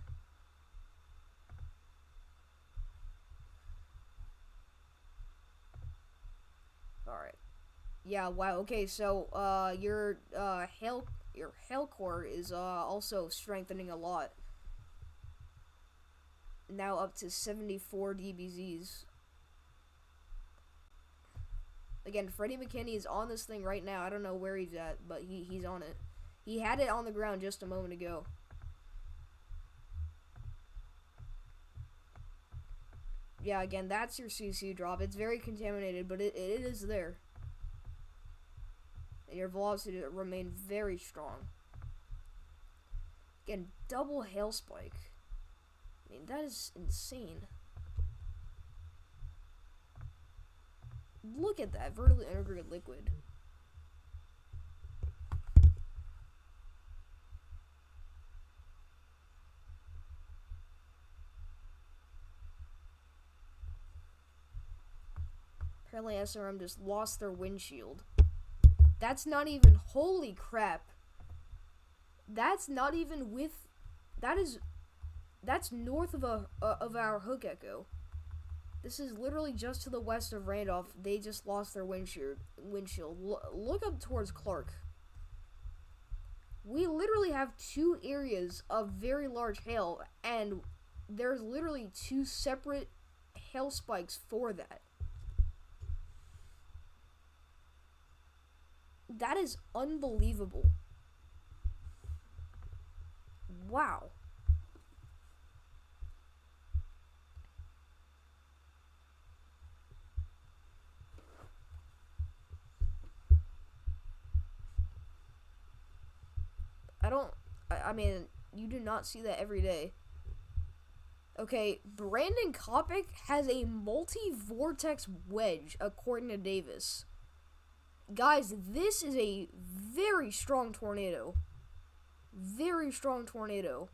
Alright. Yeah, wow, okay, so your hail core is also strengthening a lot. Now up to 74 dBZs. Again, Freddie McKinney is on this thing right now. I don't know where he's at, but he's on it. He had it on the ground just a moment ago. Yeah, again, that's your CC drop. It's very contaminated, but it is there. And your velocity remain very strong. Again, double hail spike. I mean, that is insane. Look at that vertically integrated liquid. Apparently SRM just lost their windshield. That's not even, holy crap. That's not even with, that's north of our hook echo. This is literally just to the west of Randolph. They just lost their windshield. Look up towards Clark. We literally have two areas of very large hail, and there's literally two separate hail spikes for that. That is unbelievable. Wow. I mean, you do not see that every day. Okay, Brandon Kopic has a multi-vortex wedge, according to Davis. Guys, this is a very strong tornado. Very strong tornado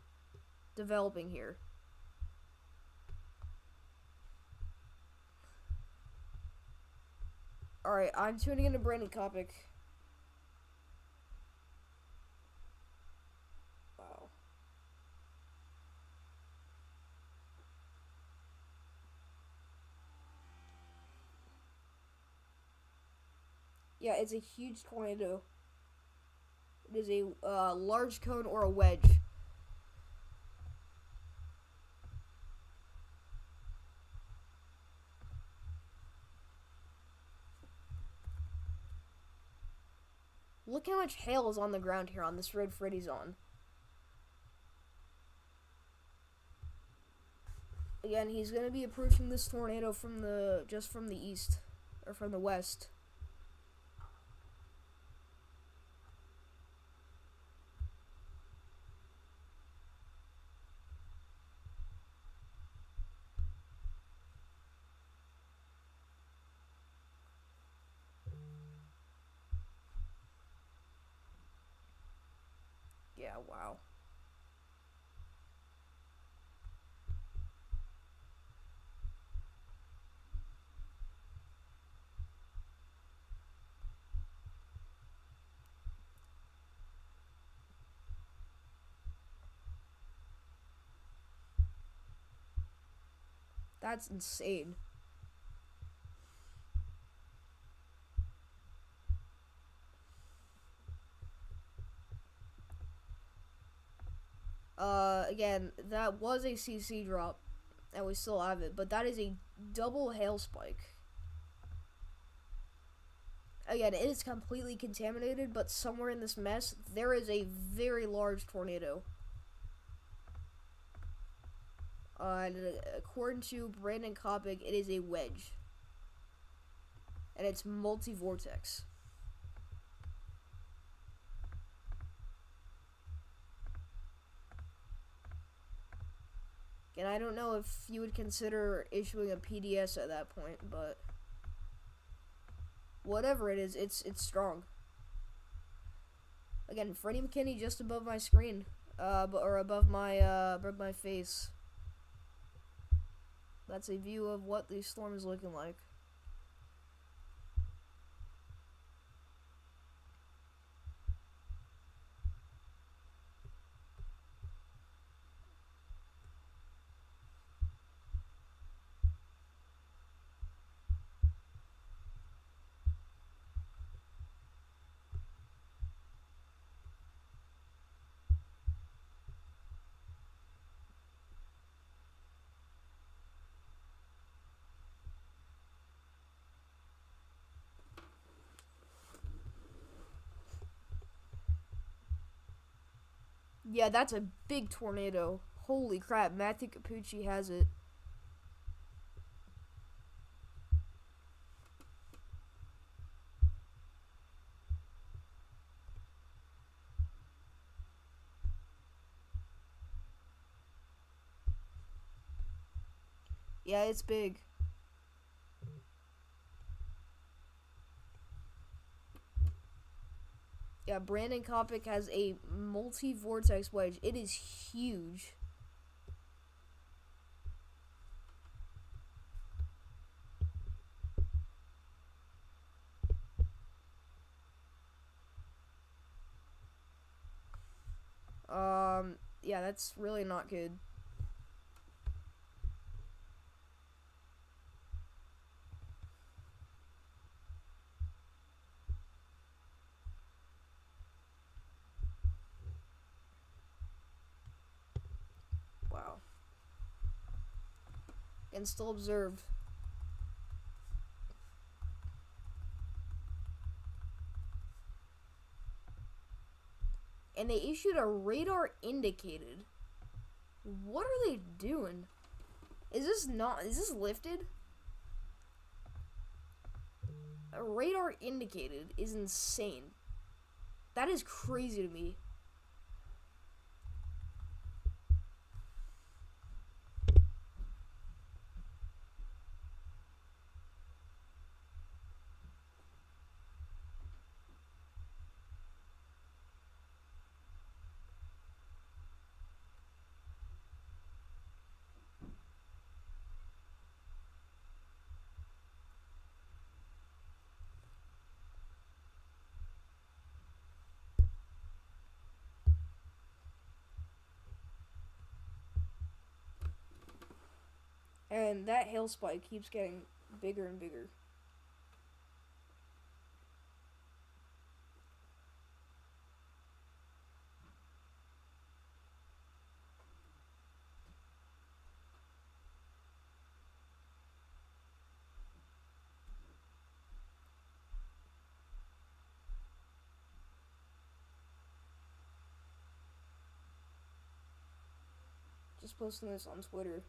developing here. Alright, I'm tuning into Brandon Kopic. Wow. Yeah, it's a huge tornado. It is a large cone or a wedge. Look how much hail is on the ground here on this road Freddy's on. Again, he's gonna be approaching this tornado from the east or from the west. Yeah, wow. That's insane. Again, that was a CC drop, and we still have it, but that is a double hail spike. Again, it is completely contaminated, but somewhere in this mess, there is a very large tornado. And according to Brandon Kopic, it is a wedge. And it's multi-vortex. And I don't know if you would consider issuing a PDS at that point, but whatever it is, it's strong. Again, Freddie McKinney just above my screen, or above my face. That's a view of what the storm is looking like. Yeah, that's a big tornado. Holy crap, Matthew Capucci has it. Yeah, it's big. Yeah, Brandon Kopic has a multi-vortex wedge. It is huge. Yeah, that's really not good. Wow. And still observed. And they issued a radar indicated. What are they doing? Is this lifted? A radar indicated is insane. That is crazy to me. And that hail spike keeps getting bigger and bigger. Just posting this on Twitter.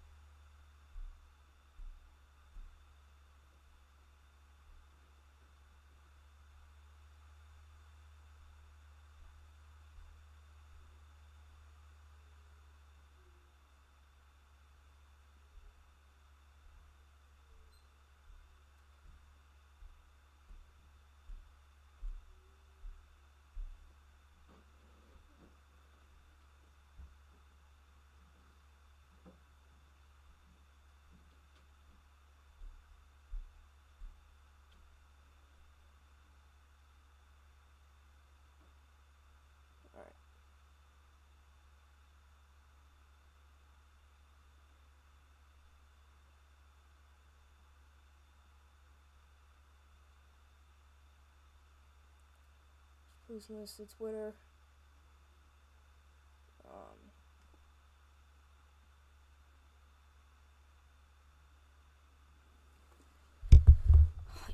posting this to Twitter.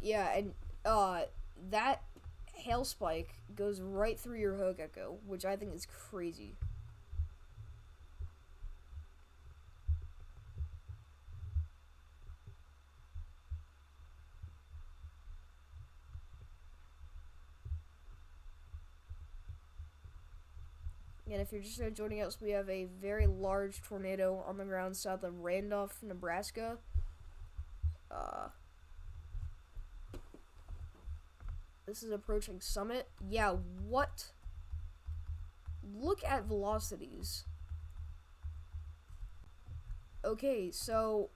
Yeah, and that hail spike goes right through your Ho Gecko, which I think is crazy. And if you're just joining us, we have a very large tornado on the ground south of Randolph, Nebraska. This is approaching Summit. Yeah, what? Look at velocities. Okay, so...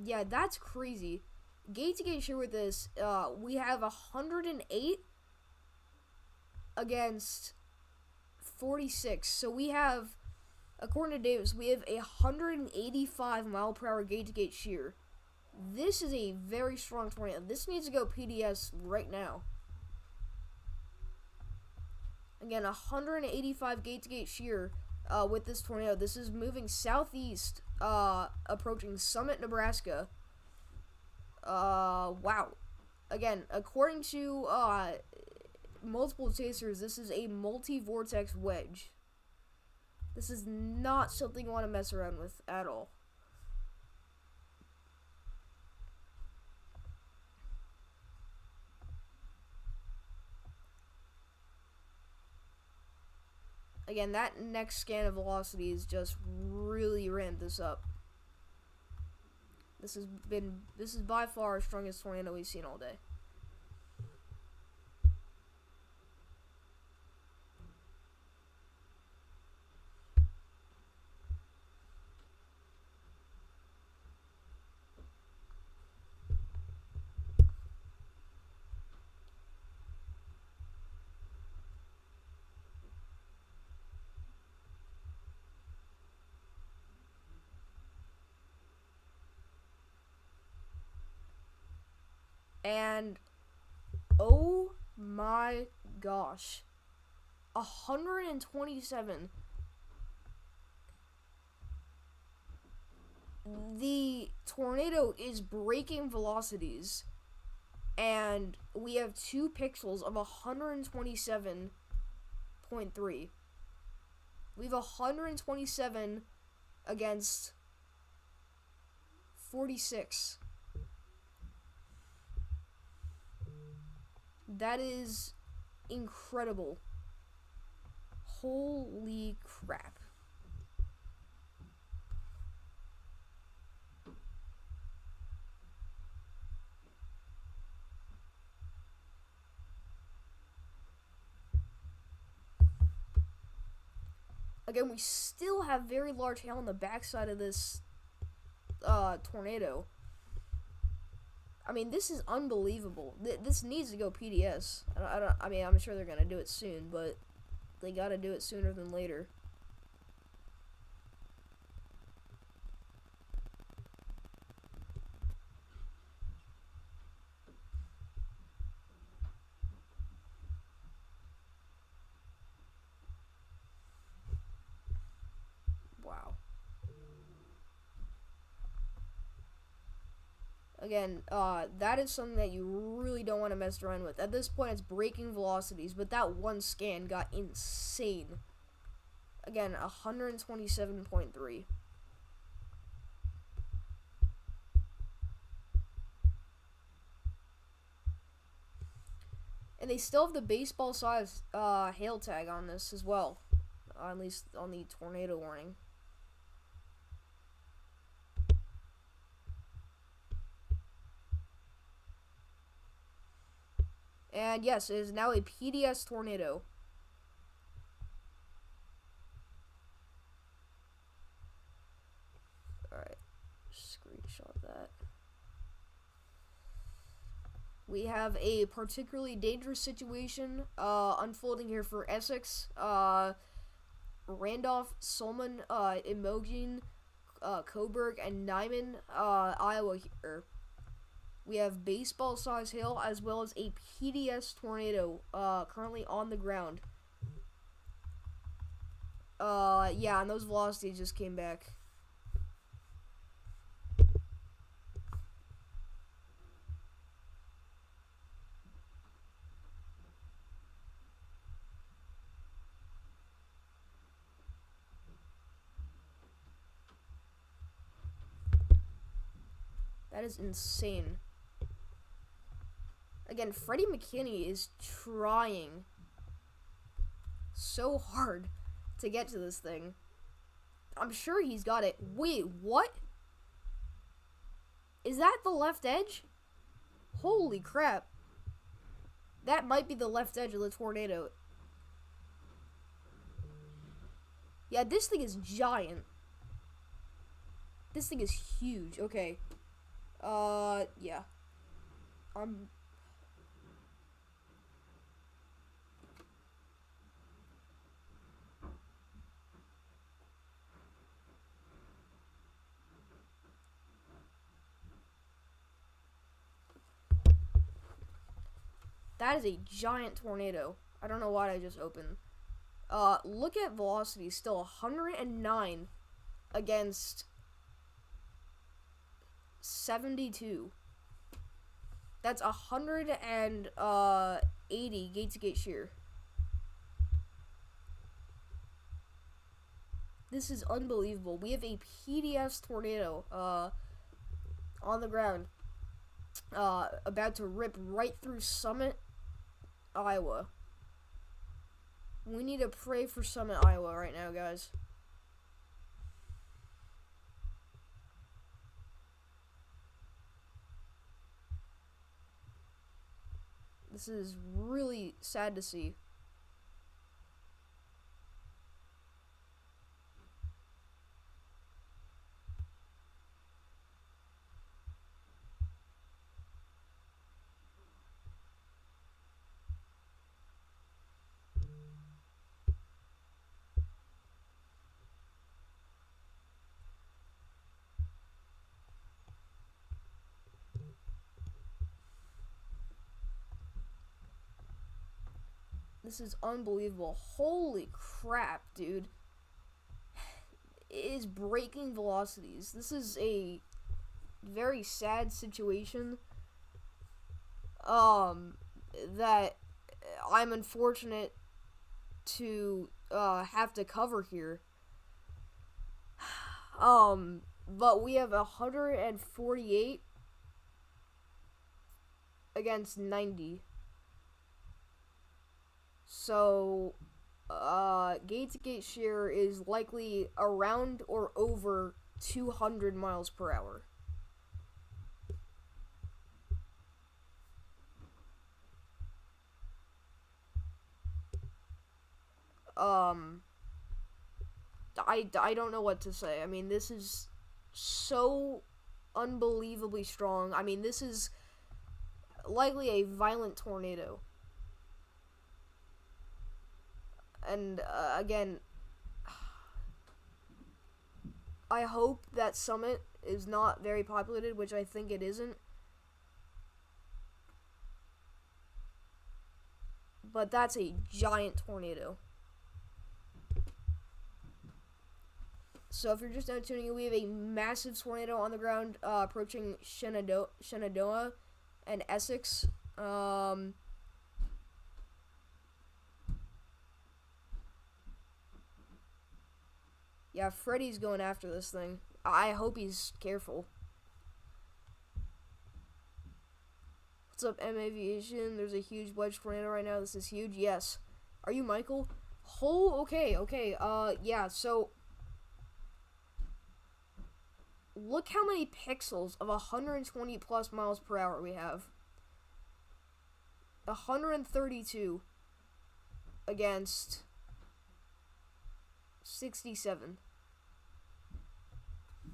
yeah, that's crazy. Gate to gate share with this, we have 108 against 46. So we have, according to Davis, we have a 185 mile per hour gate to gate shear. This is a very strong tornado. This needs to go PDS right now. Again, 185 gate to gate shear with this tornado. This is moving southeast, approaching Summit, Nebraska. Wow. Again, according to multiple chasers, this is a multi-vortex wedge. This is not something you want to mess around with at all. Again, that next scan of velocities just really ramped this up. This is by far the strongest tornado we've seen all day. And oh my gosh, 127. The tornado is breaking velocities, and we have 2 pixels of 127.3. We have 127 against 46. That is incredible. Holy crap. Again, we still have very large hail on the backside of this tornado. I mean, this is unbelievable. This needs to go PDS. I mean, I'm sure they're gonna do it soon, but they gotta do it sooner than later. Wow. Again, that is something that you really don't want to mess around with. At this point, it's breaking velocities, but that one scan got insane. Again, 127.3. And they still have the baseball size hail tag on this as well, at least on the tornado warning. And yes, it is now a PDS tornado. Alright, screenshot that. We have a particularly dangerous situation unfolding here for Essex. Randolph, Solman, Imogen, Coburg, and Nyman, Iowa here. We have baseball size hail as well as a PDS tornado currently on the ground. Yeah, and those velocities just came back. That is insane. Again, Freddie McKinney is trying so hard to get to this thing. I'm sure he's got it. Wait, what? Is that the left edge? Holy crap. That might be the left edge of the tornado. Yeah, this thing is giant. This thing is huge. Okay. Yeah. That is a giant tornado. I don't know why I just opened. Look at velocity. Still 109 against 72. That's 180 gate to gate shear. This is unbelievable. We have a PDS tornado on the ground, about to rip right through Summit, Iowa. We need to pray for Summit, Iowa right now, guys. This is really sad to see. This is unbelievable. Holy crap, dude. It is breaking velocities. This is a very sad situation. That I'm unfortunate to have to cover here. But we have 148 against 90. So, gate to gate shear is likely around or over 200 miles per hour. I don't know what to say. I mean, this is so unbelievably strong. I mean, this is likely a violent tornado. And, again, I hope that Summit is not very populated, which I think it isn't. But that's a giant tornado. So if you're just now tuning in, we have a massive tornado on the ground approaching Shenandoah and Essex. Yeah, Freddy's going after this thing. I hope he's careful. What's up, M Aviation? There's a huge wedge tornado right now. This is huge. Yes. Are you Michael? Oh, okay. Yeah, so look how many pixels of 120 plus miles per hour we have. 132 against 67.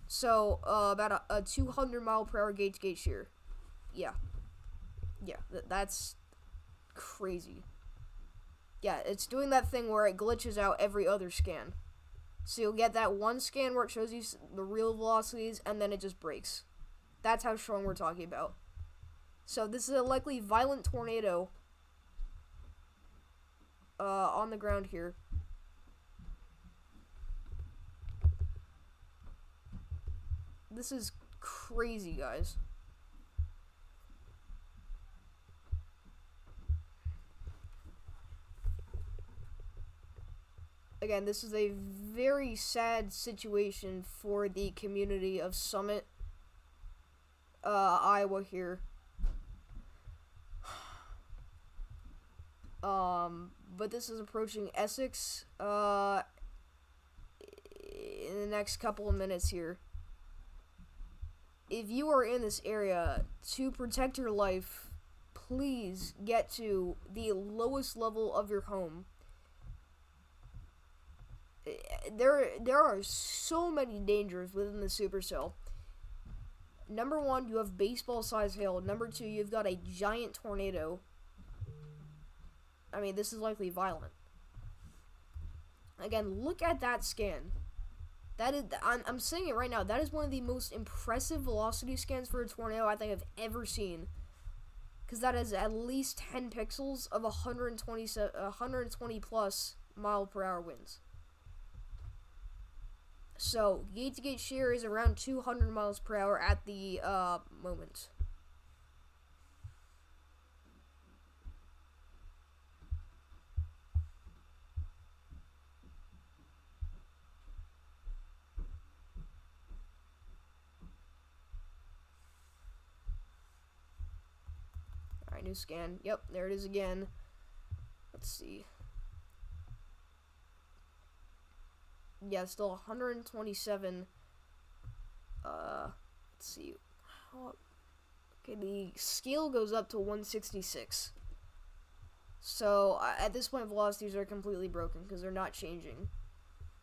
So, about a 200 mile per hour gate to gate shear. Yeah. Yeah, that's crazy. Yeah, it's doing that thing where it glitches out every other scan. So you'll get that one scan where it shows you the real velocities, and then it just breaks. That's how strong we're talking about. So this is a likely violent tornado on the ground here. This is crazy, guys. Again, this is a very sad situation for the community of Summit, Iowa here. But this is approaching Essex, in the next couple of minutes here. If you are in this area, to protect your life, please get to the lowest level of your home. There are so many dangers within the supercell. Number one, you have baseball-sized hail. Number two, you've got a giant tornado. I mean, this is likely violent. Again, look at that scan. That is, I'm saying it right now. That is one of the most impressive velocity scans for a tornado I think I've ever seen. Because that is at least 10 pixels of 120 plus mile per hour winds. So, gate-to-gate shear is around 200 miles per hour at the moment. Alright, new scan. Yep, there it is again. Let's see. Yeah, still 127. Let's see. Okay, the scale goes up to 166. So, at this point, velocities are completely broken because they're not changing.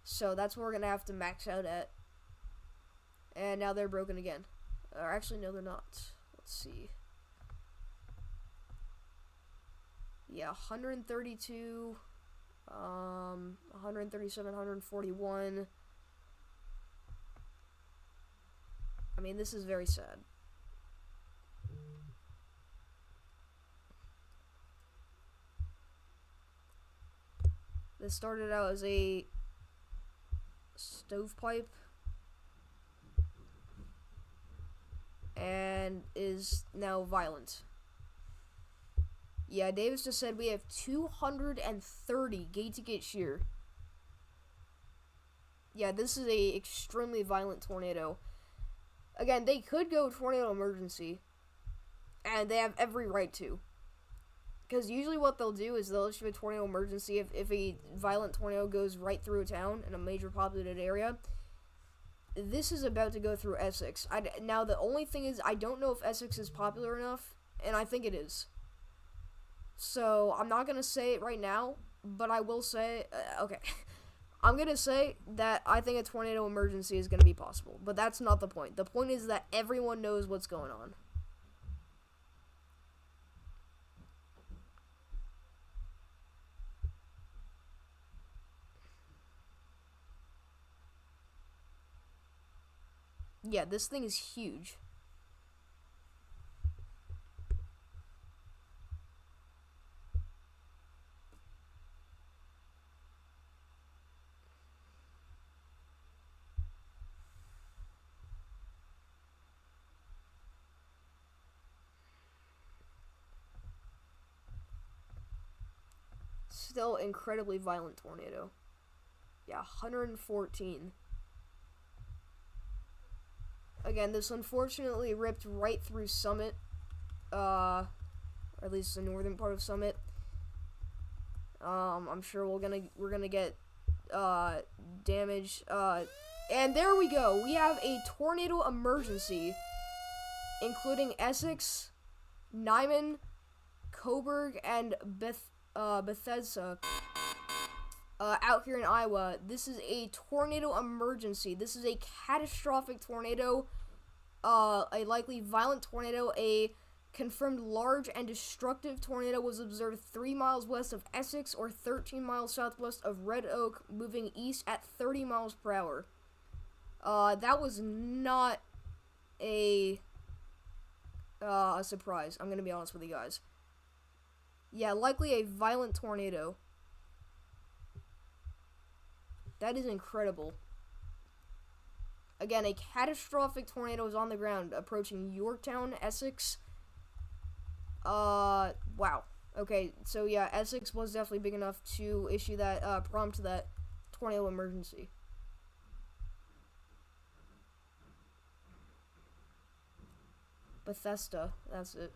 So, that's what we're going to have to max out at. And now they're broken again. Or actually, no, they're not. Let's see. Yeah, 132... 137, 141. I mean, this is very sad. This started out as a stovepipe and is now violent. Yeah, Davis just said we have 230 gate-to-gate shear. Yeah, this is a extremely violent tornado. Again, they could go tornado emergency, and they have every right to. Because usually what they'll do is they'll issue a tornado emergency if a violent tornado goes right through a town in a major populated area. This is about to go through Essex. Now, the only thing is, I don't know if Essex is popular enough, and I think it is. So, I'm not going to say it right now, but I will say, okay, I'm going to say that I think a tornado emergency is going to be possible, but that's not the point. The point is that everyone knows what's going on. Yeah, this thing is huge. Still incredibly violent tornado. Yeah, 114. Again, this unfortunately ripped right through Summit, or at least the northern part of Summit. I'm sure we're gonna get damage. And there we go. We have a tornado emergency, including Essex, Nyman, Coburg, and Bethesda. Out here in Iowa, this is a tornado emergency. This is a catastrophic tornado, a likely violent tornado. A confirmed large and destructive tornado was observed 3 miles west of Essex or 13 miles southwest of Red Oak, moving east at 30 miles per hour. That was not a a surprise. I'm gonna be honest with you guys. Yeah, likely a violent tornado. That is incredible. Again, a catastrophic tornado is on the ground approaching Yorktown, Essex. Wow. Okay, so yeah, Essex was definitely big enough to issue that, prompt that tornado emergency. Bethesda, that's it.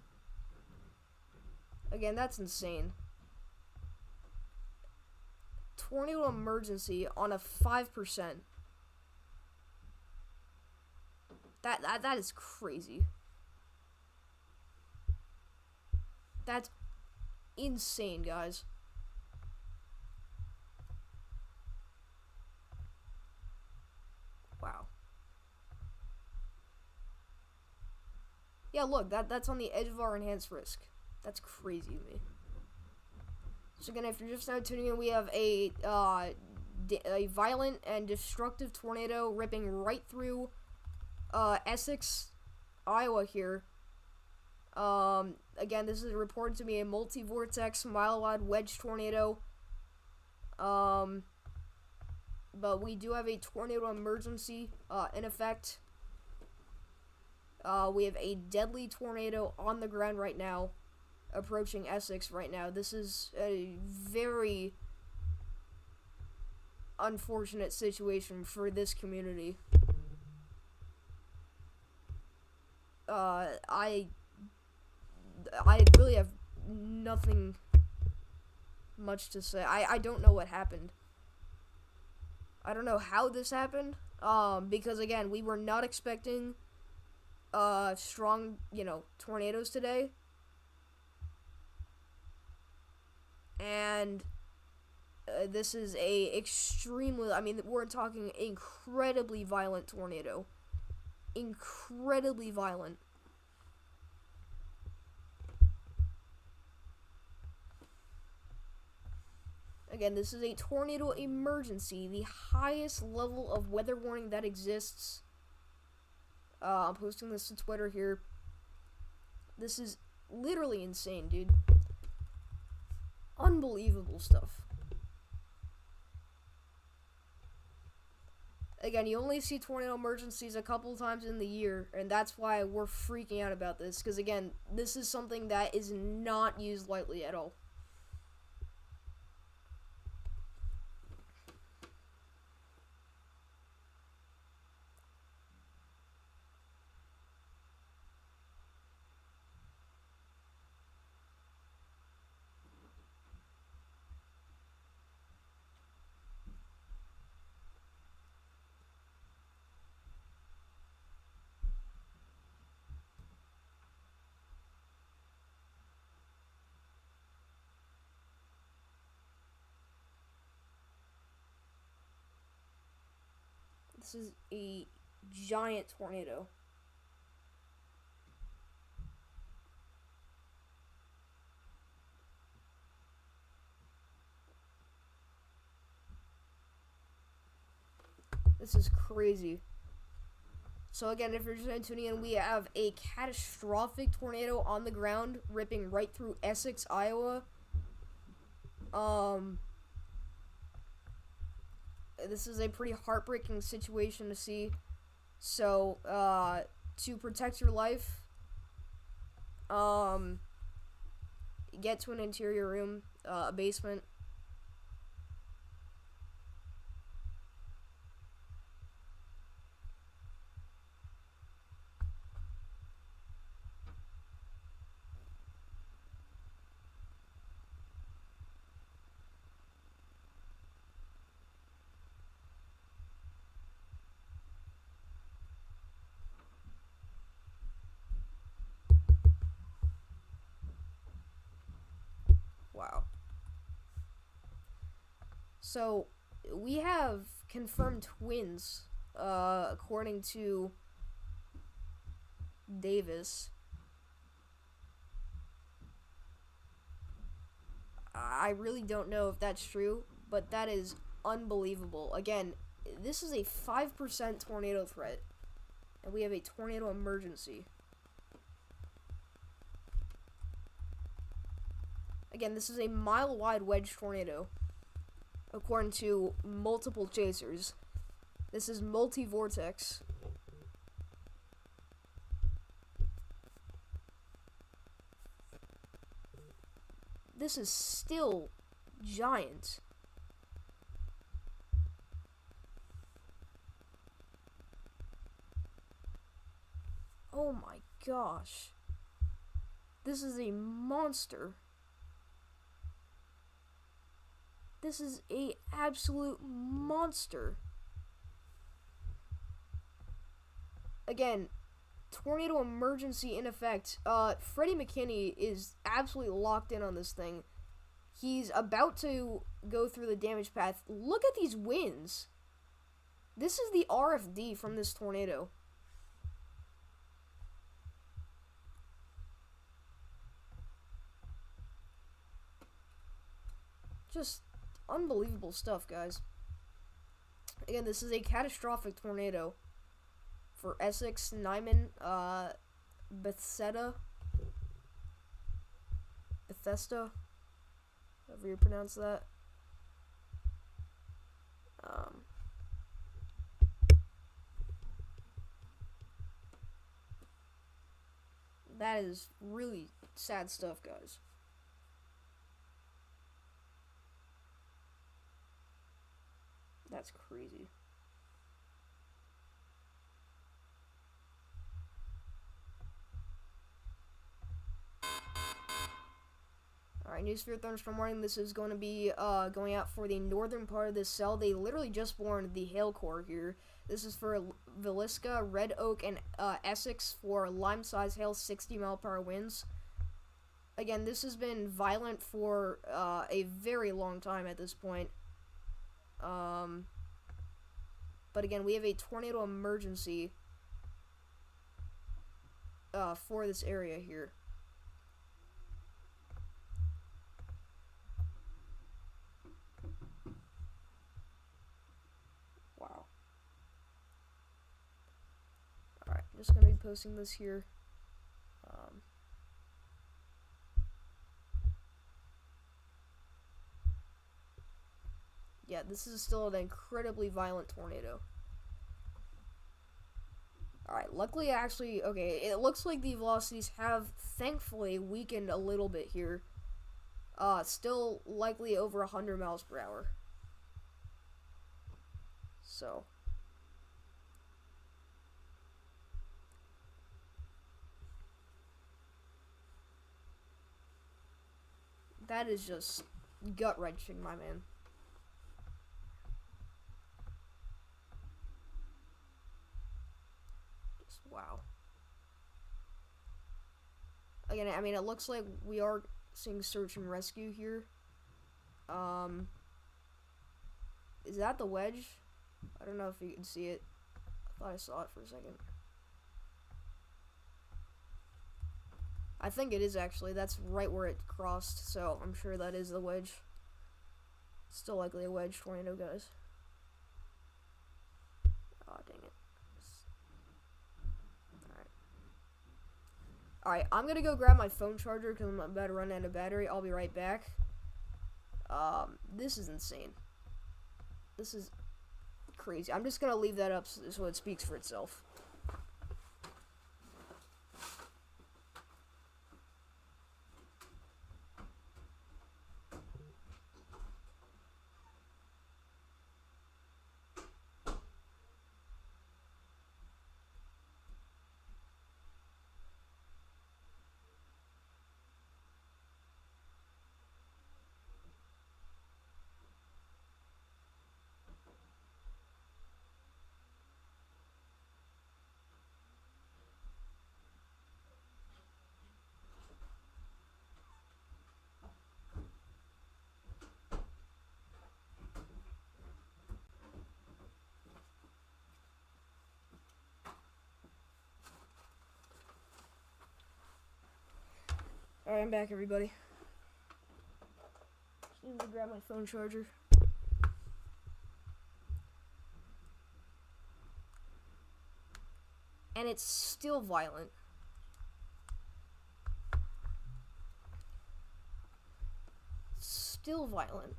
Again, that's insane. Tornado emergency on a 5%. That is crazy. That's insane, guys. Wow. Yeah, look, that's on the edge of our enhanced risk. That's crazy to me. So again, if you're just now tuning in, we have a violent and destructive tornado ripping right through Essex, Iowa here. Again, this is reported to be a multi-vortex, mile-wide wedge tornado. But we do have a tornado emergency in effect. We have a deadly tornado on the ground right now, approaching Essex right now. This is a very unfortunate situation for this community. I really have nothing much to say. I don't know what happened. I don't know how this happened. Because again, we were not expecting strong, tornadoes today. And this is a extremely, we're talking incredibly violent tornado. Incredibly violent. Again, this is a tornado emergency, the highest level of weather warning that exists. I'm posting this to Twitter here. This is literally insane, dude. Unbelievable stuff. Again, you only see tornado emergencies a couple times in the year, and that's why we're freaking out about this, because again, this is something that is not used lightly at all. This is a giant tornado. This is crazy. So again, if you're just tuning in, we have a catastrophic tornado on the ground ripping right through Essex, Iowa. This is a pretty heartbreaking situation to see. So, to protect your life, get to an interior room, a basement. Wow. So, we have confirmed twins, according to Davis. I really don't know if that's true, but that is unbelievable. Again, this is a 5% tornado threat, and we have a tornado emergency. Again, this is a mile-wide wedge tornado, according to multiple chasers. This is multi-vortex. This is still giant. Oh my gosh. This is a monster. This is a absolute monster. Again, tornado emergency in effect. Freddie McKinney is absolutely locked in on this thing. He's about to go through the damage path. Look at these winds. This is the RFD from this tornado. Just unbelievable stuff, guys. Again, this is a catastrophic tornado for Essex, Nyman, Bethesda, however you pronounce that. That is really sad stuff, guys. That's crazy. Alright, News for Thunderstorm warning. This is going to be going out for the northern part of this cell. They literally just warned the hail core here. This is for Villisca, Red Oak, and Essex for lime-size hail, 60-mile-per-hour winds. Again, this has been violent for a very long time at this point. But again, we have a tornado emergency for this area here. Wow. Alright, I'm just gonna be posting this here. Yeah, this is still an incredibly violent tornado. Alright, luckily, actually, okay, it looks like the velocities have, thankfully, weakened a little bit here. Still likely over 100 miles per hour. So. That is just gut-wrenching, my man. Wow. Again, I mean, it looks like we are seeing search and rescue here. Is that the wedge? I don't know if you can see it. I thought I saw it for a second. I think it is actually. That's right where it crossed, so I'm sure that is the wedge. Still likely a wedge tornado, guys. Oh, dang it. Alright, I'm gonna go grab my phone charger because I'm about to run out of battery. I'll be right back. This is insane. This is crazy. I'm just gonna leave that up so it speaks for itself. Alright, I'm back, everybody. Just need to grab my phone charger. And it's still violent. still violent.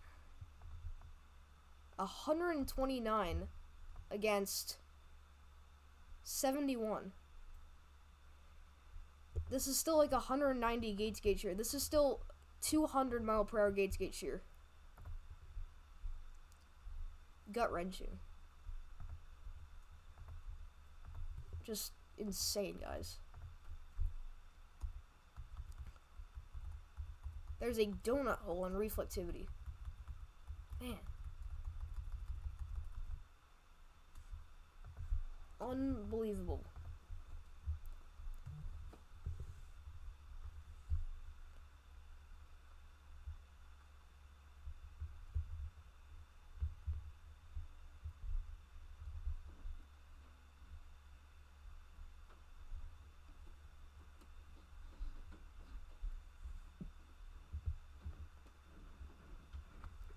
129 against 71. This is still like 190 gate shear. This is still 200 mile per hour gate shear. Gut wrenching. Just insane, guys. There's a donut hole in reflectivity. Man. Unbelievable.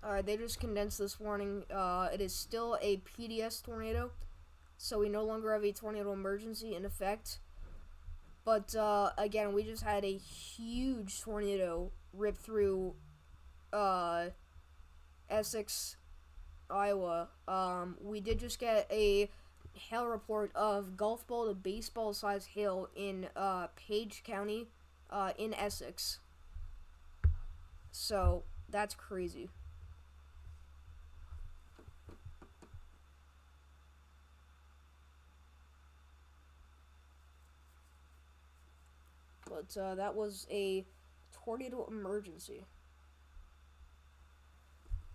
Alright, they just condensed this warning. It is still a PDS tornado, so we no longer have a tornado emergency in effect. But, again, we just had a huge tornado rip through, Essex, Iowa. We did just get a hail report of golf ball to baseball size hail in, Page County, in Essex. So, that's crazy. But that was a tornado emergency.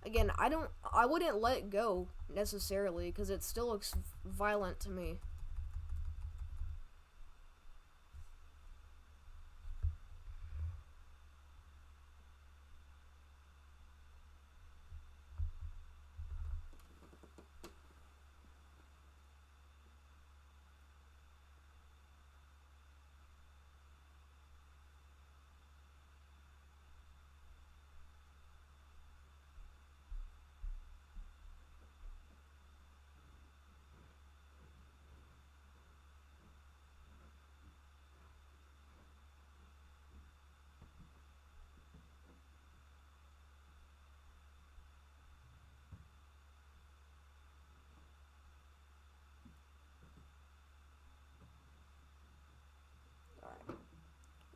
Again, I wouldn't let it go necessarily because it still looks violent to me.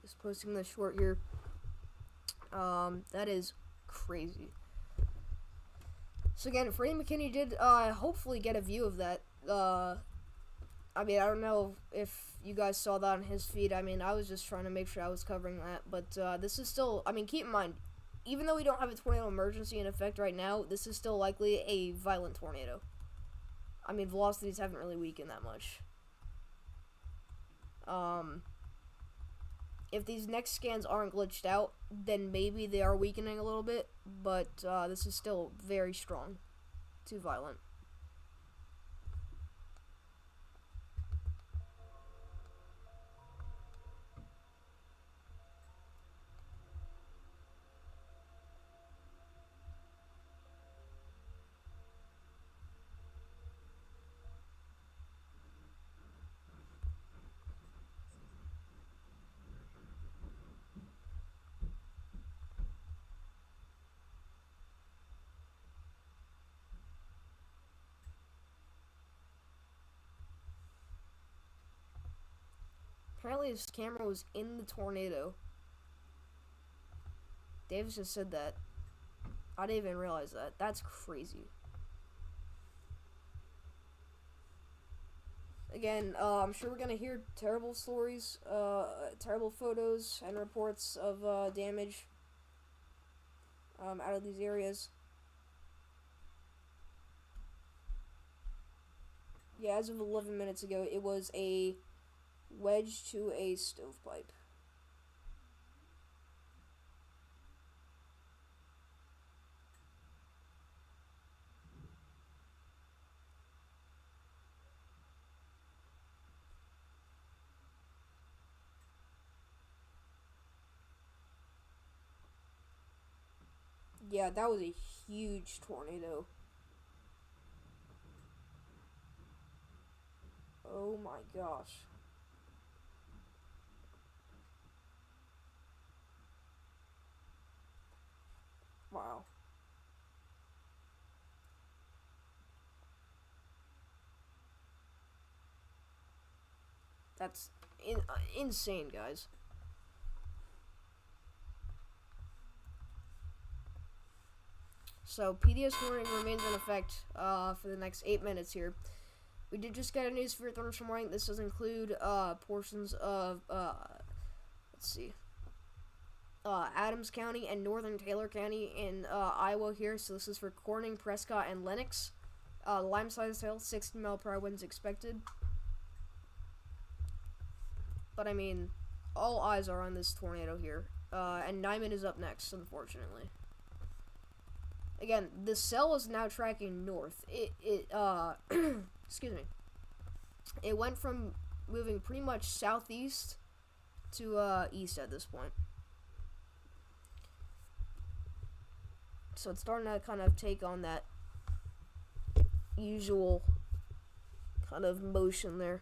Just posting this short here. That is crazy. So again, Freddie McKinney did hopefully get a view of that. I mean, I don't know if you guys saw that on his feed. I mean, I was just trying to make sure I was covering that. But this is still, I mean, keep in mind, even though we don't have a tornado emergency in effect right now, this is still likely a violent tornado. I mean, velocities haven't really weakened that much. If these next scans aren't glitched out, then maybe they are weakening a little bit, but this is still very strong. Too violent. Apparently his camera was in the tornado. Davis just said that. I didn't even realize that. That's crazy. Again, I'm sure we're gonna hear terrible stories, terrible photos and reports of damage out of these areas. Yeah, as of 11 minutes ago, it was a wedge to a stovepipe. Yeah, that was a huge tornado. Oh my gosh. Wow. That's insane, guys. So, PDS warning remains in effect for the next 8 minutes here. We did just get a new severe thunderstorm warning. This does include portions of, let's see, Adams County and northern Taylor County in Iowa here. So this is for Corning, Prescott, and Lennox. Lime-sized hail, 60-mile-per-hour winds expected. But I mean, all eyes are on this tornado here. And Nyman is up next, unfortunately. Again, the cell is now tracking north. Excuse me. It went from moving pretty much southeast to east at this point. So it's starting to kind of take on that usual kind of motion there.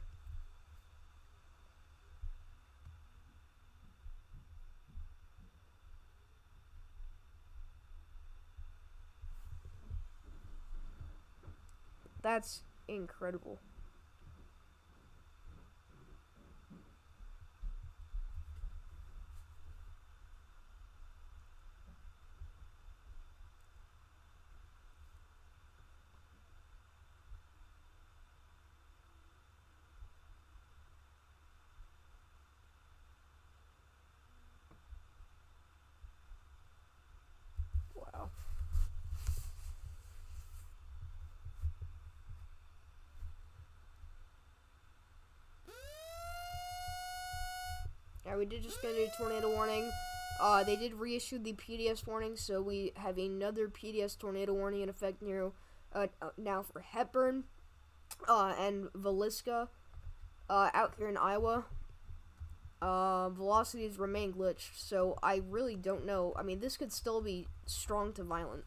That's incredible. Wow. Yeah, we did just get a tornado warning. They did reissue the PDS warning, so we have another PDS tornado warning in effect now for Hepburn and Villisca out here in Iowa. Velocities remain glitched, so I really don't know. I mean, this could still be strong to violent.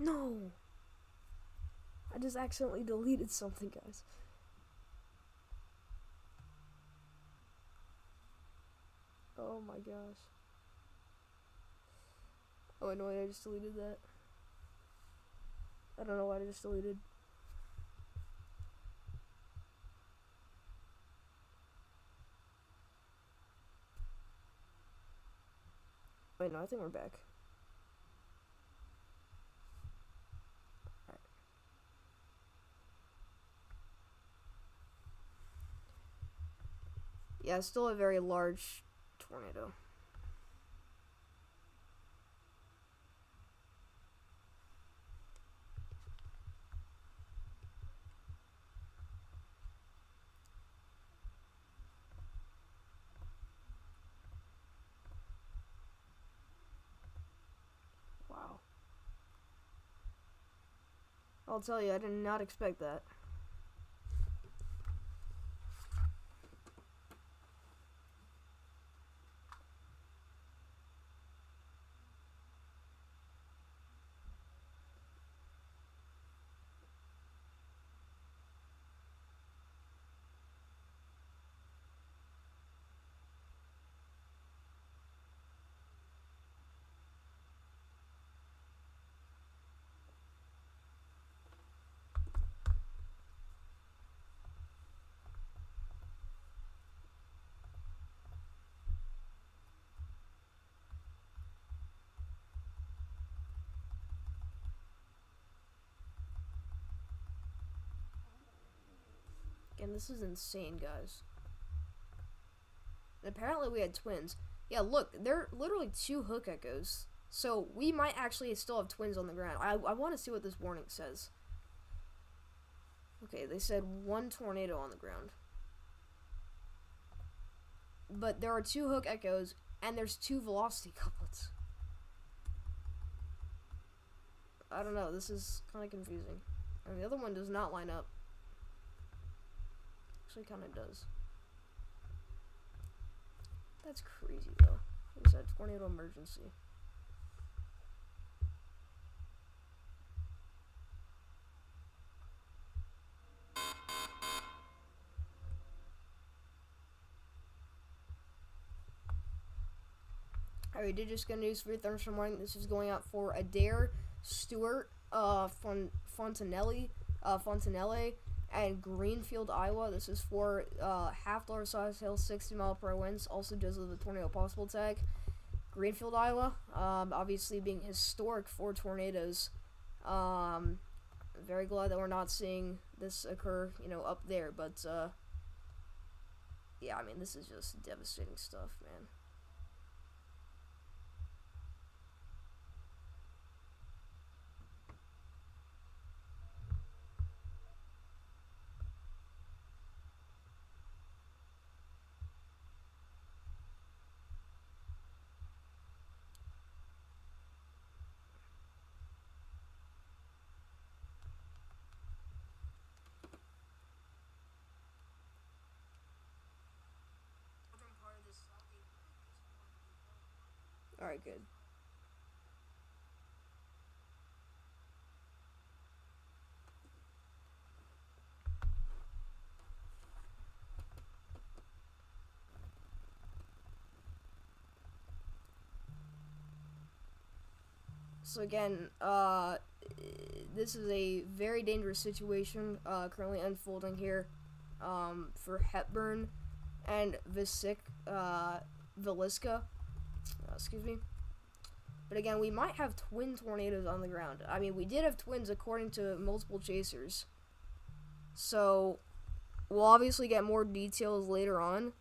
No! I just accidentally deleted something, guys. Oh my gosh. Oh, I know why I just deleted that. I don't know why I just deleted. Wait, no, I think we're back. Yeah, it's still a very large tornado. Wow. I'll tell you, I did not expect that. And this is insane, guys. And apparently we had twins. Yeah, look, they're literally 2 hook echoes. So we might actually still have twins on the ground. I want to see what this warning says. Okay, they said 1 tornado on the ground. But there are 2 hook echoes, and there's 2 velocity couplets. I don't know. This is kind of confusing. And the other one does not line up. Actually, kind of does. That's crazy, though. Who's that tornado emergency? Alright, did just get news for your thermostat warning. This is going out for Adair, Stewart, Fontanelle, and Greenfield, Iowa. This is for half-dollar size hail, 60-mile-per-hour winds. Also does the tornado possible tag. Greenfield, Iowa, obviously being historic for tornadoes. Very glad that we're not seeing this occur, up there. But yeah, I mean, this is just devastating stuff, man. Alright, good. So again, this is a very dangerous situation currently unfolding here for Hepburn and Villisca. Excuse me. But again, we might have twin tornadoes on the ground. I mean, we did have twins according to multiple chasers. So, we'll obviously get more details later on.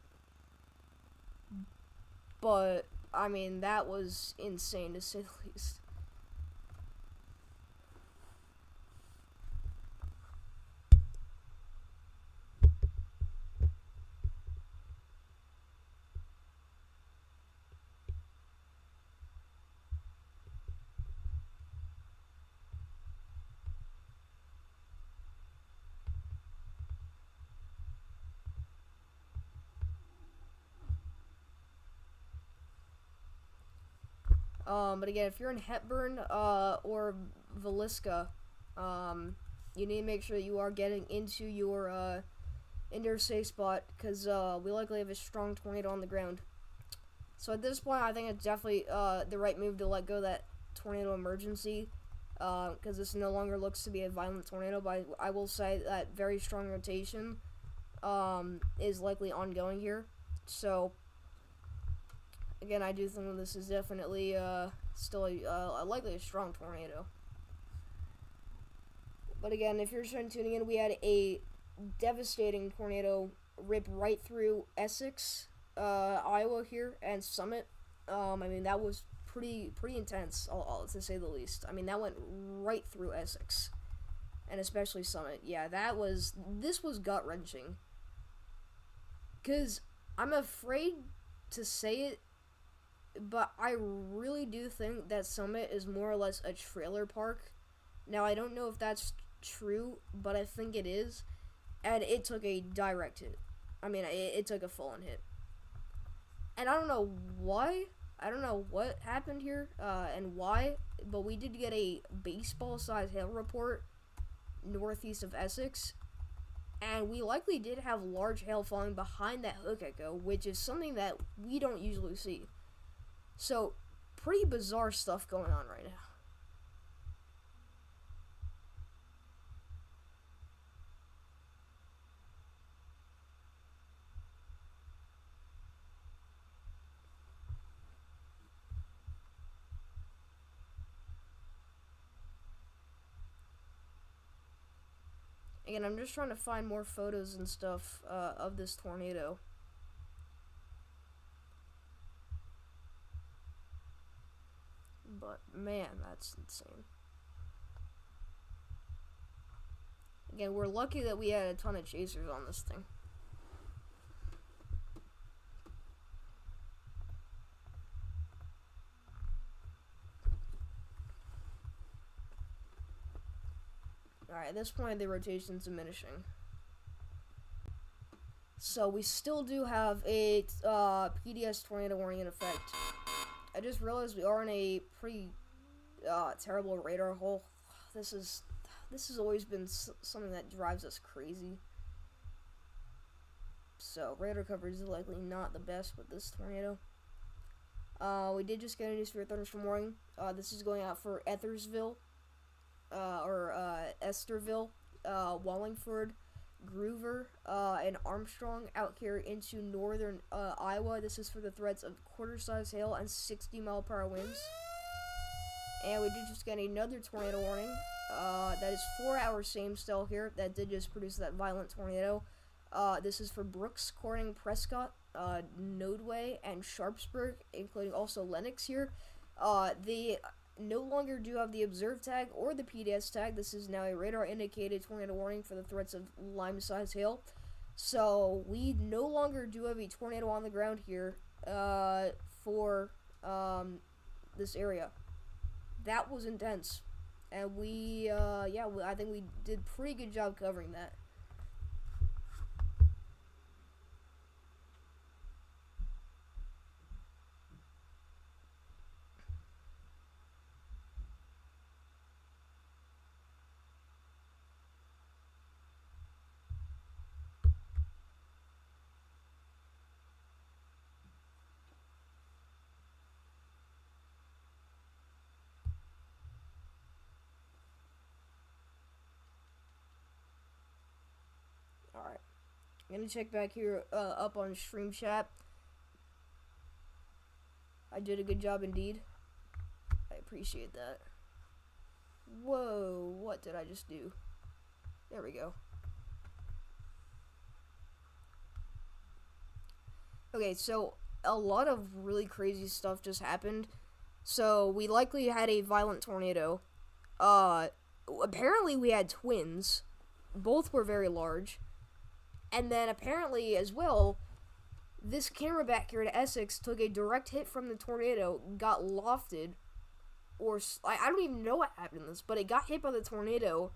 But, I mean, that was insane to say the least. But again, if you're in Hepburn, or Villisca, you need to make sure that you are getting into your safe spot, because, we likely have a strong tornado on the ground. So at this point, I think it's definitely, the right move to let go of that tornado emergency, because this no longer looks to be a violent tornado, but I will say that very strong rotation, is likely ongoing here. So, again, I do think that this is definitely still likely a strong tornado. But again, if you're just tuning in, we had a devastating tornado rip right through Essex, Iowa here, and Summit. I mean, that was pretty intense, to say the least. I mean, that went right through Essex, and especially Summit. Yeah, this was gut-wrenching. Because I'm afraid to say it, but I really do think that Summit is more or less a trailer park. Now, I don't know if that's true, but I think it is. And it took a direct hit. I mean, it took a full-on hit. And I don't know why. I don't know what happened here, and why. But we did get a baseball-sized hail report northeast of Essex. And we likely did have large hail falling behind that hook echo, which is something that we don't usually see. So, pretty bizarre stuff going on right now. Again, I'm just trying to find more photos and stuff of this tornado. But, man, that's insane. Again, we're lucky that we had a ton of chasers on this thing. Alright, at this point, the rotation's diminishing. So, we still do have a PDS tornado warning in effect. I just realized we are in a pretty terrible radar hole. This has always been something that drives us crazy. So, radar coverage is likely not the best with this tornado. We did just get a new severe thunderstorm warning. This is going out for Ethersville, Esterville, Wallingford, Groover, and Armstrong out here into northern Iowa. This is for the threats of quarter-size hail and 60-mile-per-hour winds. And we did just get another tornado warning. That is 4 hours same still here. That did just produce that violent tornado. This is for Brooks, Corning, Prescott, Nodeway, and Sharpsburg, including also Lenox here. They no longer do have the observed tag or the PDS tag. This is now a radar indicated tornado warning for the threats of lime-sized hail. So we no longer do have a tornado on the ground here for this area. That was intense, and I think we did a pretty good job covering that. Alright, I'm gonna check back here up on stream chat. I did a good job indeed. I appreciate that. Whoa, what did I just do? There we go. Okay, so a lot of really crazy stuff just happened. So we likely had a violent tornado. Apparently we had twins. Both were very large. And then apparently as well, this camera back here at Essex took a direct hit from the tornado, got lofted, or I don't even know what happened to this, but it got hit by the tornado,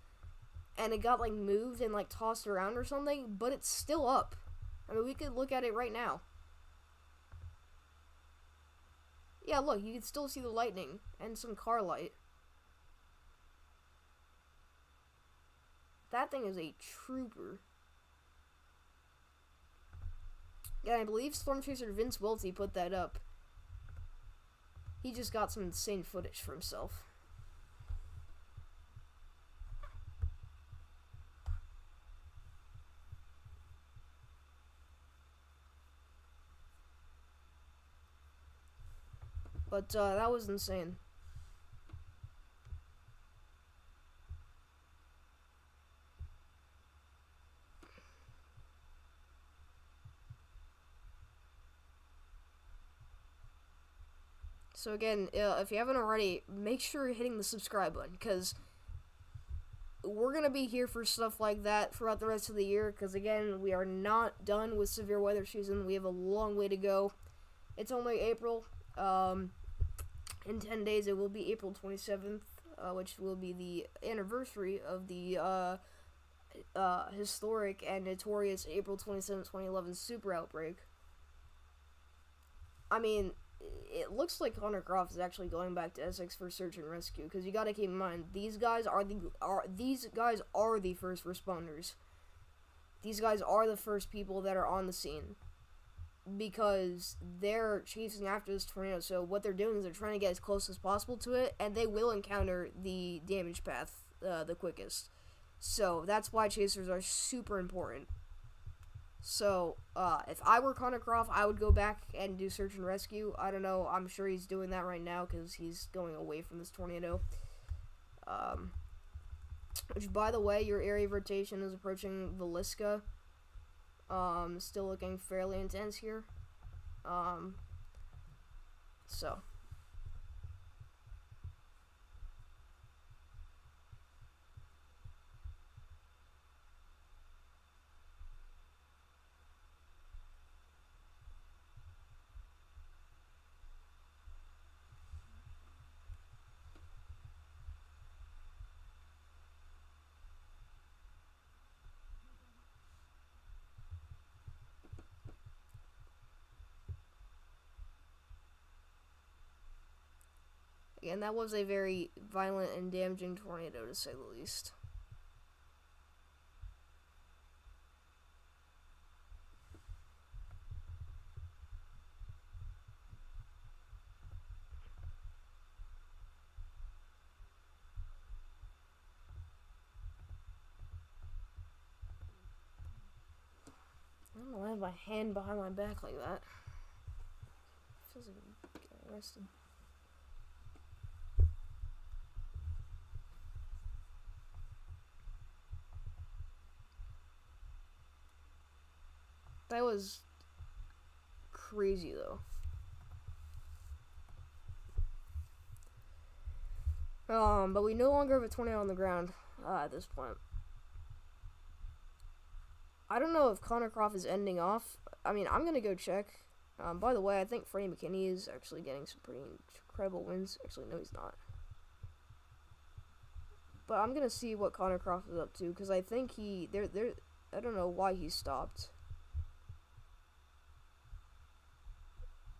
and it got like moved and like tossed around or something, but it's still up. I mean, we could look at it right now. Yeah, look, you can still see the lightning and some car light. That thing is a trooper. Yeah, I believe Storm Chaser Vince Welty put that up. He just got some insane footage for himself. But that was insane. So again, if you haven't already, make sure you're hitting the subscribe button, because we're going to be here for stuff like that throughout the rest of the year, because again, we are not done with severe weather season. We have a long way to go. It's only April. In 10 days, it will be April 27th, which will be the anniversary of the historic and notorious April 27, 2011 super outbreak. I mean, it looks like Connor Croft is actually going back to Essex for search and rescue, because you got to keep in mind, these guys are the first responders. These guys are the first people that are on the scene, because they're chasing after this tornado. So what they're doing is they're trying to get as close as possible to it, and they will encounter the damage path the quickest. So that's why chasers are super important. So if I were Connor Croft, I would go back and do search and rescue. I don't know, I'm sure he's doing that right now because he's going away from this tornado. Which, by the way, your area of rotation is approaching Villisca. Still looking fairly intense here. So. And that was a very violent and damaging tornado, to say the least. I don't know why I have my hand behind my back like that. Feels like I'm getting arrested. That was crazy, though. But we no longer have a tornado on the ground at this point. I don't know if Connor Croft is ending off. I mean, I'm gonna go check. By the way, I think Freddie McKinney is actually getting some pretty incredible wins. Actually, no, he's not. But I'm gonna see what Connor Croft is up to, because I think I don't know why he stopped.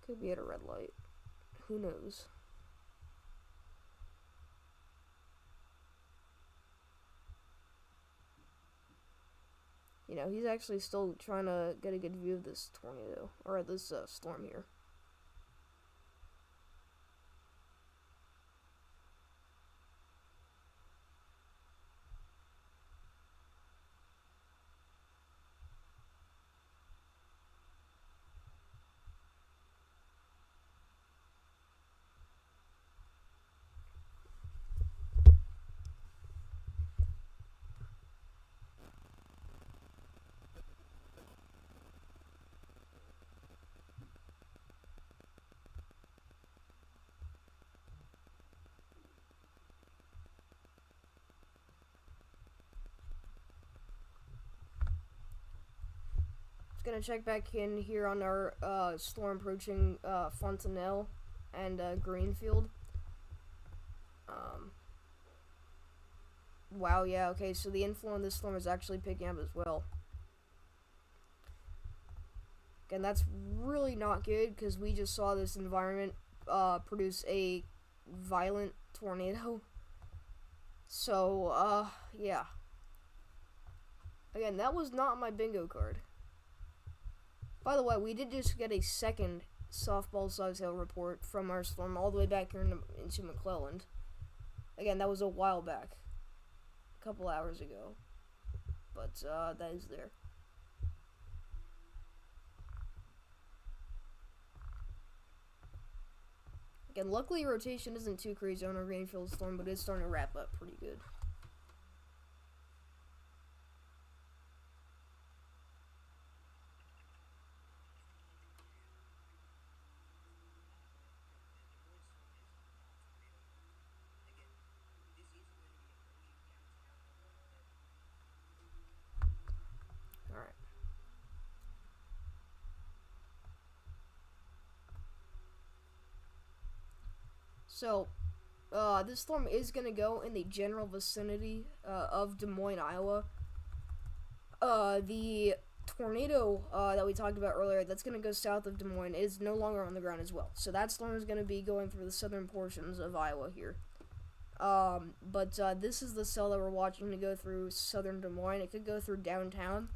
Could be at a red light. Who knows? You know, he's actually still trying to get a good view of this tornado, or this storm here. Gonna check back in here on our storm approaching Fontanelle and Greenfield. Wow, yeah, okay, so the inflow of this storm is actually picking up as well. Again, that's really not good, because we just saw this environment produce a violent tornado. So, yeah. Again, that was not my bingo card. By the way, we did just get a second softball size hail report from our storm all the way back here into McClelland. Again, that was a while back. A couple hours ago. But, that is there. Again, luckily rotation isn't too crazy on our Greenfield storm, but it's starting to wrap up pretty good. So, this storm is going to go in the general vicinity of Des Moines, Iowa. The tornado that we talked about earlier, that's going to go south of Des Moines, is no longer on the ground as well. So that storm is going to be going through the southern portions of Iowa here. But this is the cell that we're watching to go through southern Des Moines. It could go through downtown.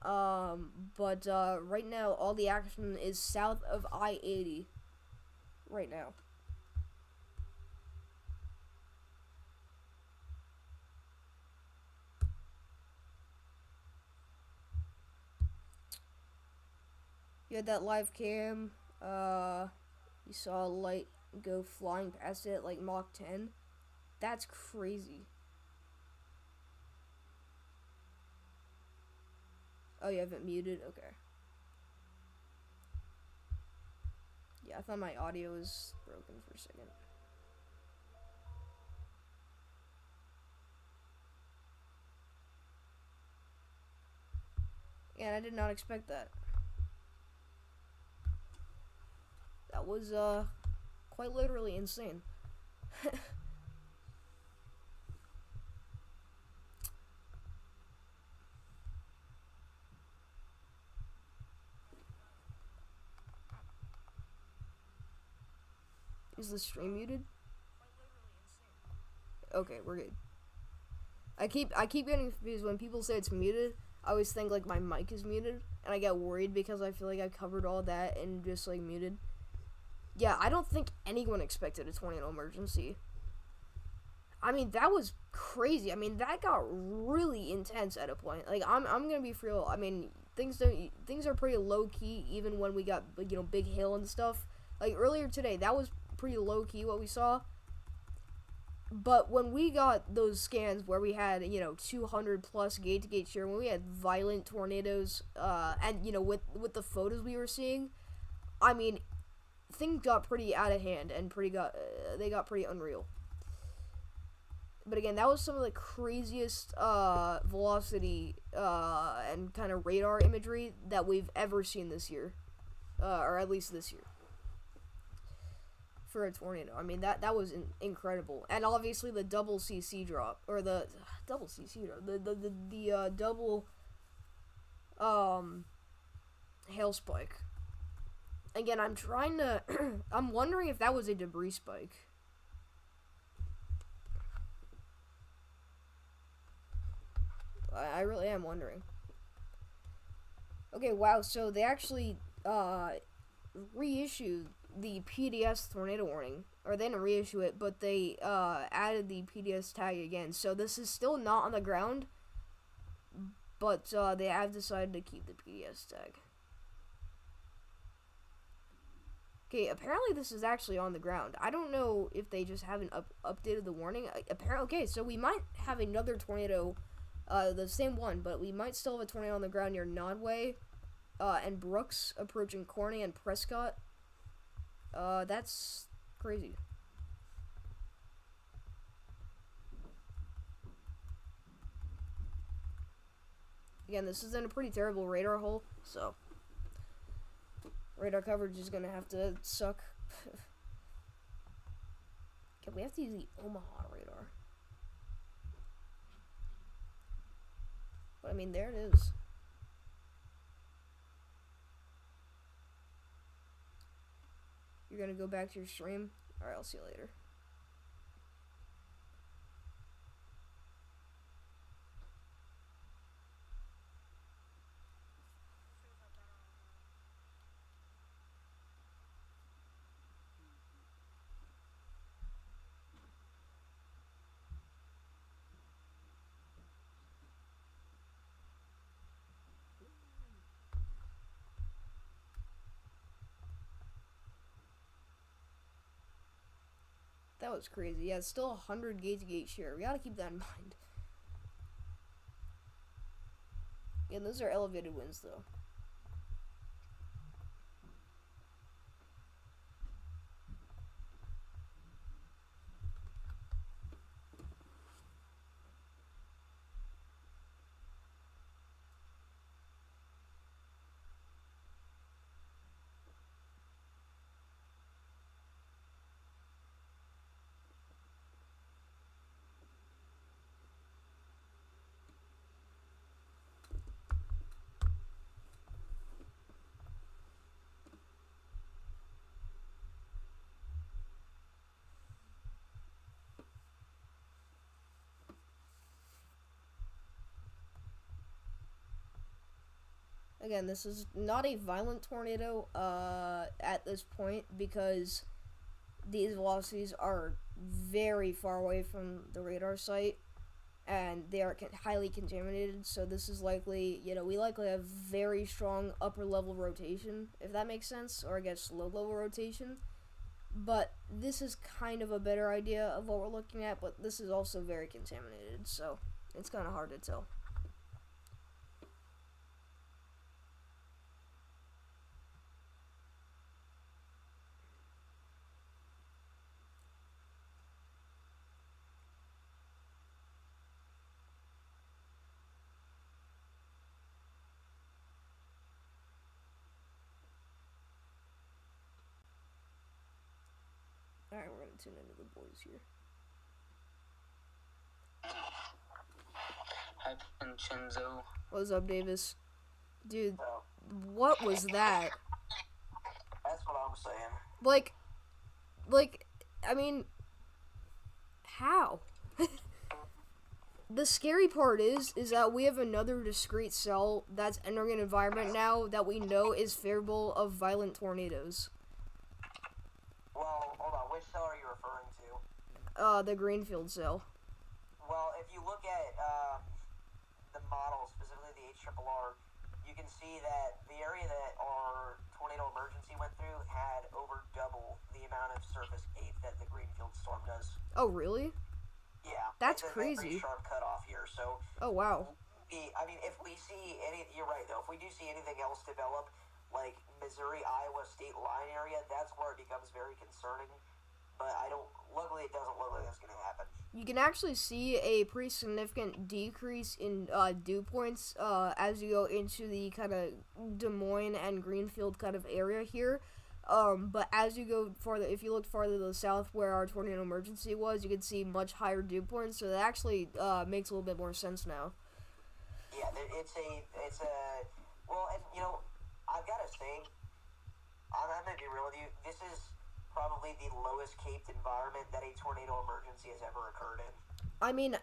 But right now, all the action is south of I-80 right now. You had that live cam, you saw a light go flying past it like Mach 10. That's crazy. Oh, you have it muted? Okay. Yeah, I thought my audio was broken for a second. Yeah, and I did not expect that. That was, quite literally insane. Is the stream muted? Okay, we're good. I keep getting confused when people say it's muted. I always think like my mic is muted, and I get worried because I feel like I covered all that and just like muted. Yeah, I don't think anyone expected a tornado emergency. I mean, that was crazy. I mean, that got really intense at a point. Like, I'm gonna be real. I mean, things are pretty low key even when we got, you know, big hail and stuff. Like earlier today, that was pretty low key what we saw. But when we got those scans where we had, you know, 200 plus gate to gate shear, when we had violent tornadoes, and you know, with the photos we were seeing, I mean, things got pretty out of hand and they got pretty unreal. But again, that was some of the craziest velocity and kind of radar imagery that we've ever seen this year, or at least this year. For a tornado, I mean that was incredible, and obviously the double CC drop, or the double CC drop, the double hail spike. Again, I'm trying to, I'm wondering if that was a debris spike. I really am wondering. Okay, wow. So they actually reissued the PDS tornado warning, or they didn't reissue it, but they added the PDS tag again. So this is still not on the ground, but they have decided to keep the PDS tag. Okay, apparently this is actually on the ground. I don't know if they just haven't updated the warning. Apparently, okay, so we might have another tornado, the same one, but we might still have a tornado on the ground near Nodway and Brooks, approaching Corning and Prescott. That's crazy. Again, this is in a pretty terrible radar hole, so radar coverage is gonna have to suck. Okay, we have to use the Omaha radar. But I mean, there it is. You're gonna go back to your stream? Alright, I'll see you later. That was crazy. Yeah, it's still 100 gate to gate shear. We gotta keep that in mind. Yeah, those are elevated winds, though. Again, this is not a violent tornado at this point because these velocities are very far away from the radar site and they are highly contaminated, so this is likely, you know, we likely have very strong upper level rotation, if that makes sense, or I guess low level rotation. But this is kind of a better idea of what we're looking at, but this is also very contaminated, so it's kind of hard to tell. Alright, we're gonna tune into the boys here. Hi, Vincenzo. What's up, Davis? Dude, what was that? That's what I'm saying. Like, I mean, how? The scary part is that we have another discrete cell that's entering an environment now that we know is favorable of violent tornadoes. Well, hold on. Which cell are you referring to? The Greenfield cell. Well, if you look at the model, specifically the HRRR, you can see that the area that our tornado emergency went through had over double the amount of surface cape that the Greenfield storm does. Oh, really? Yeah. That's it's crazy. A very sharp cutoff here, so... Oh, wow. I mean, if we see any... You're right, though. If we do see anything else develop, like Missouri-Iowa state line area, that's where it becomes very concerning. But I don't... Luckily, it doesn't look like that's going to happen. You can actually see a pretty significant decrease in dew points as you go into the kind of Des Moines and Greenfield kind of area here. But as you go farther, if you look farther to the south where our tornado emergency was, you can see much higher dew points. So that actually makes a little bit more sense now. Yeah, it's a... Well, and, you know, I've got to say, I'm going to be real with you, this is probably the lowest caped environment that a tornado emergency has ever occurred in. I mean,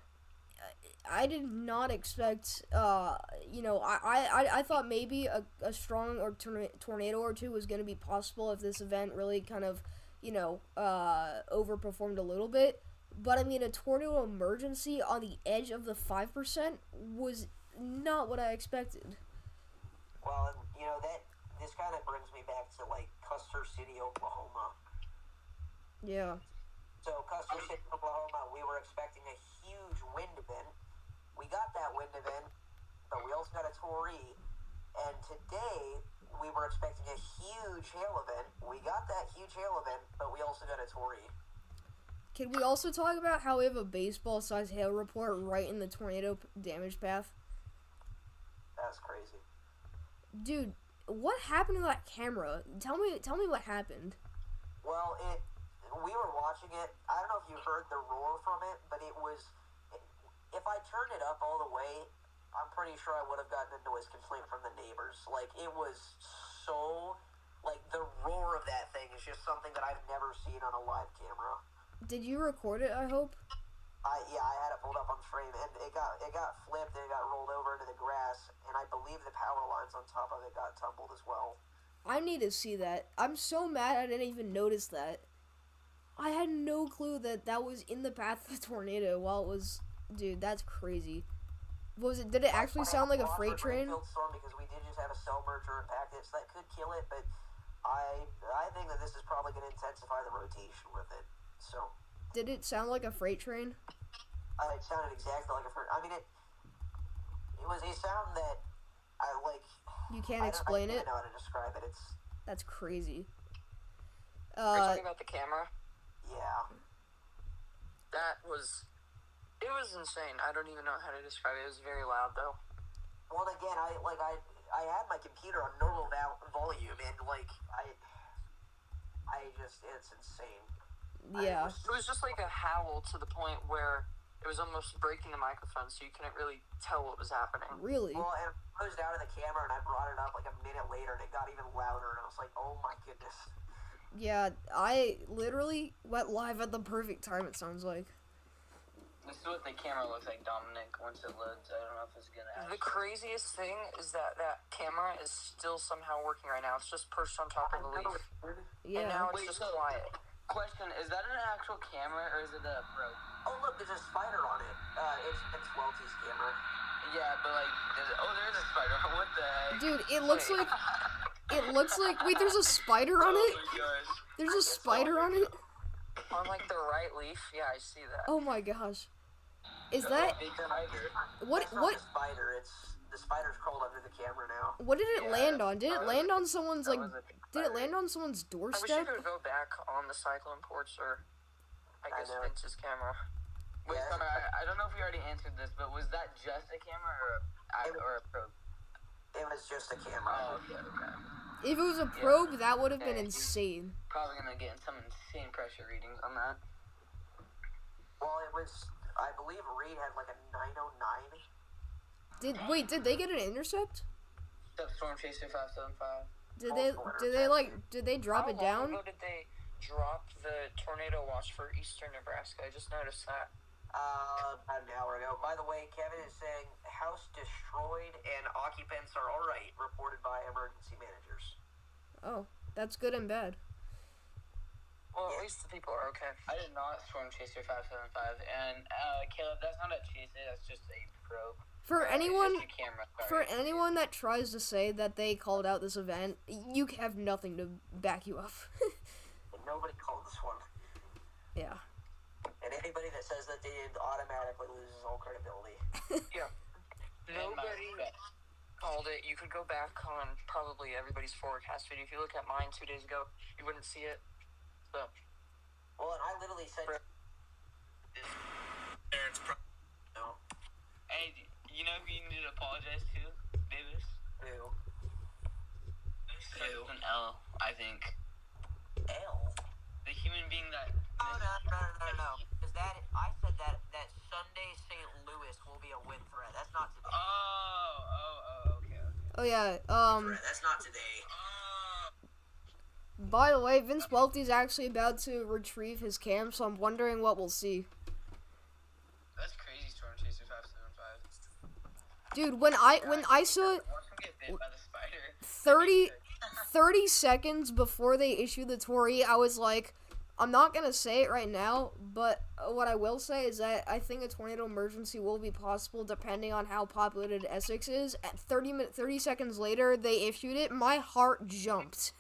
I did not expect, I thought maybe a strong tornado or two was going to be possible if this event really kind of, overperformed a little bit. But, I mean, a tornado emergency on the edge of the 5% was not what I expected. Well, and, this kind of brings me back to, Custer City, Oklahoma. Yeah. So, Custer City, Oklahoma, we were expecting a huge wind event. We got that wind event, but we also got a Torrey. And today, we were expecting a huge hail event. We got that huge hail event, but we also got a Torrey. Can we also talk about how we have a baseball-sized hail report right in the tornado damage path? That's crazy. Dude, what happened to that camera? Tell me what happened. Well, we were watching it. I don't know if you heard the roar from it, but it was... If I turned it up all the way, I'm pretty sure I would have gotten a noise complaint from the neighbors. It was so... the roar of that thing is just something that I've never seen on a live camera. Did you record it, I hope? Yeah, I had it pulled up on frame, and it got flipped, and it got rolled over into the grass, and I believe the power lines on top of it got tumbled as well. I need to see that. I'm so mad I didn't even notice that. I had no clue that was in the path of the tornado while it was... Dude, that's crazy. Did it actually sound like a freight train? Storm because we did just have a cell merger impact it, so that could kill it, but I think that this is probably going to intensify the rotation with it, so... Did it sound like a freight train? It sounded exactly like a freight... I mean, it was a sound that I, You can't explain it? I don't know how to describe it. That's crazy. Are you talking about the camera? Yeah. It was insane. I don't even know how to describe it. It was very loud, though. Well, again, I had my computer on normal volume, and, it's insane. Yeah. It was just like a howl to the point where it was almost breaking the microphone, so you couldn't really tell what was happening. Really? Well, and I closed out of the camera, and I brought it up a minute later, and it got even louder, and I was like, oh my goodness. Yeah, I literally went live at the perfect time, it sounds like. This is what the camera looks like, Dominic, once it loads. I don't know if it's going to The craziest thing is that camera is still somehow working right now. It's just perched on top of the leaf. Yeah. And now it's Wait, just so- quiet. Question, is that an actual camera or is it a probe? Oh, look, there's a spider on it. It's Welty's camera. Yeah, but there is a spider. What the heck? Dude, it looks like... Wait, there's a spider on it? Oh my gosh. There's a spider on it? On, the right leaf? Yeah, I see that. Oh my gosh. Is that... Big spider. What... It's not the spider, the spider's crawled under the camera now. What did it land on? Did it land on someone's, That was a big Did it spider. land on someone's I wish you doorstep? could go back on the cyclone ports, or I guess know. Vince's camera. Wait, Yeah. sorry, I don't know if we already answered this, but was that just a camera or a probe? It was just a camera. Oh, okay. If it was a probe, that would have been Yeah. insane. Probably gonna get some insane pressure readings on that. Well, it was... I believe Reed had a 909. Did they get an intercept? Storm Chaser 575. Did they drop it How long down? ago did they drop the tornado watch for eastern Nebraska? I just noticed that. About an hour ago. By the way, Kevin is saying house destroyed and occupants are all right, reported by emergency managers. Oh, that's good and bad. Well, at least the people are okay. I did not Storm Chaser 575, and Caleb, that's not a chaser, that's just a probe. For It's anyone, just a camera, for sorry. anyone that tries to say that they called out this event, you have nothing to back you up. Nobody called this one. Yeah. And anybody that says that they did automatically loses all credibility. Yeah. Nobody called it. You could go back on probably everybody's forecast video. If you look at mine 2 days ago, you wouldn't see it. So. Well, and I literally said... No. Hey, you know who you need to apologize to, Davis? Who? Starts with an L, I think. L? The human being that... No. Because I said that Sunday St. Louis will be a win threat. That's not today. Okay. Oh yeah. That's not today. By the way, Vince Welty's actually about to retrieve his cam, so I'm wondering what we'll see. That's crazy, Storm Chaser 575. Dude, when I saw Watch him get bit by the spider. 30 seconds before they issued the Tory, I was like, I'm not gonna say it right now, but what I will say is that I think a tornado emergency will be possible depending on how populated Essex is. At 30 seconds later, they issued it. My heart jumped.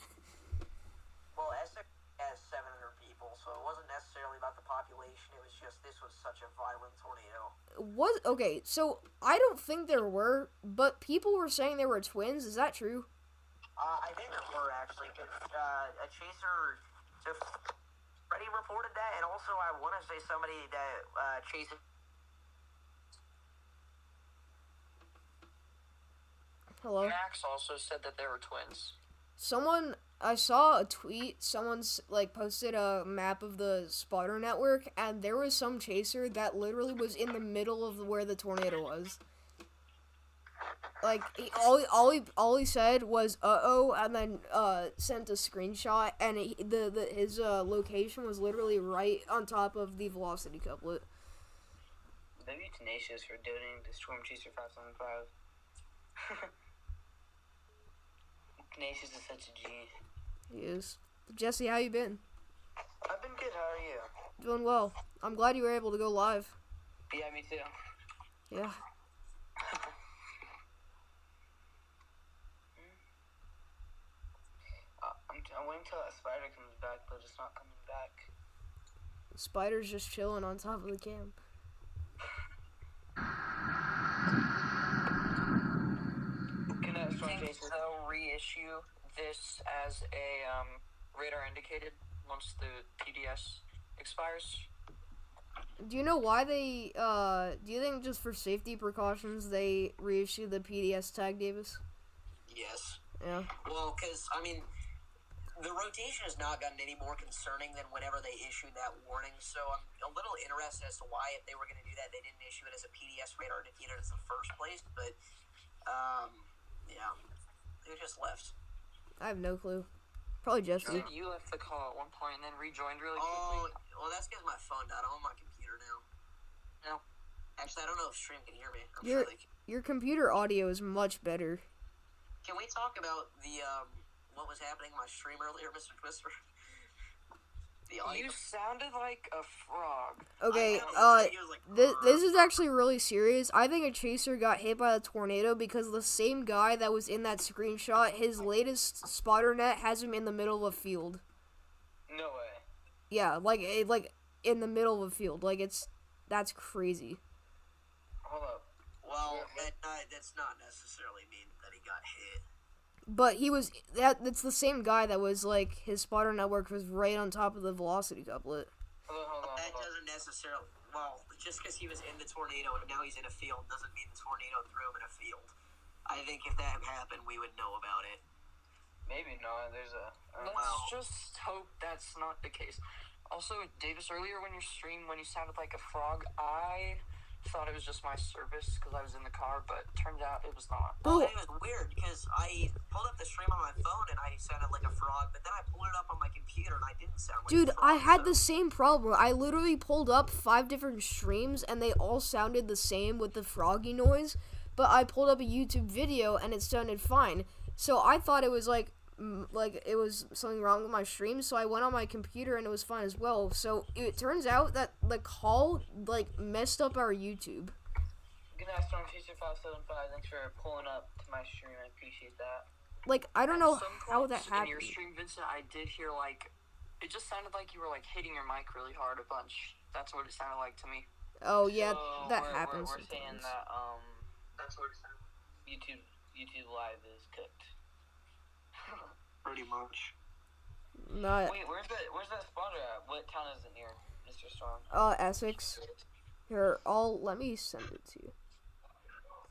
Well, Essex has 700 people, so it wasn't necessarily about the population. It was just this was such a violent tornado. Okay, so I don't think there were, but people were saying there were twins. Is that true? I think there were, actually, because a chaser... So Freddie reported that, and also I want to say somebody that chases... Hello? Max also said that there were twins. I saw a tweet, someone's, posted a map of the spotter network, and there was some chaser that literally was in the middle of where the tornado was. All he said was, uh-oh, and then, sent a screenshot, and his location was literally right on top of the velocity couplet. Maybe Tenacious for donating to Storm Chaser 575. Tenacious is such a G. He is. Jesse, how you been? I've been good, how are you? Doing well. I'm glad you were able to go live. Yeah, me too. Yeah. I'm waiting until that spider comes back, but it's not coming back. The spider's just chilling on top of the cam. Do you think they'll reissue this as a radar indicated once the PDS expires? Do you know why they, do you think just for safety precautions they reissue the PDS tag, Davis? Yes. Yeah. Well, because, I mean, the rotation has not gotten any more concerning than whenever they issued that warning, so I'm a little interested as to why, if they were going to do that, they didn't issue it as a PDS radar indicator in the first place, but, yeah, they just left. I have no clue. Probably You Jesse. said you left the call at one point and then rejoined really Oh, quickly. well, that's because my phone died. I'm on my computer now. No. Actually, I don't know if Stream can hear me. I'm Your sure they can. your computer audio is much better. Can we talk about the, what was happening in my stream earlier, Mr. Twister? The audio. You sounded like a frog. Okay, He was like, this is actually really serious. I think a chaser got hit by a tornado because the same guy that was in that screenshot, his latest spotter net has him in the middle of a field. No way. Yeah, like in the middle of a field. That's crazy. Hold up. well, that's not necessarily mean that he got hit. But that's the same guy that was his spotter network was right on top of the velocity couplet. Hold on. That doesn't necessarily, well, just because he was in the tornado and now he's in a field doesn't mean the tornado threw him in a field. I think if that happened, we would know about it. Maybe not. There's a... Let's just hope that's not the case. Also, Davis, earlier when you sounded like a frog, I thought it was just my service because I was in the car, but turned out it was not. Bro, It was weird because I pulled up the stream on my phone and I sounded like a frog, but then I pulled it up on my computer and I didn't sound like dude, a frog. I had so- the same problem. I literally pulled up 5 different streams and they all sounded the same with the froggy noise. But I pulled up a YouTube video and it sounded fine. So I thought it was like it was something wrong with my stream. So I went on my computer and it was fine as well. So it turns out that the call like messed up our YouTube. Good night, Storm Chaser 575. Thanks for pulling up to my stream. I appreciate that. Like I don't know At some how that points happened. in your stream, Vincent, I did hear like it just sounded like you were like hitting your mic really hard a bunch. That's what it sounded like to me. Oh yeah, So that we're happens. We're saying sometimes. that that's what it sounds like. YouTube Live is cooked. Pretty much. Not Wait, where's that spotter at? What town is it near, Mr. Storm? Essex. Here, let me send it to you.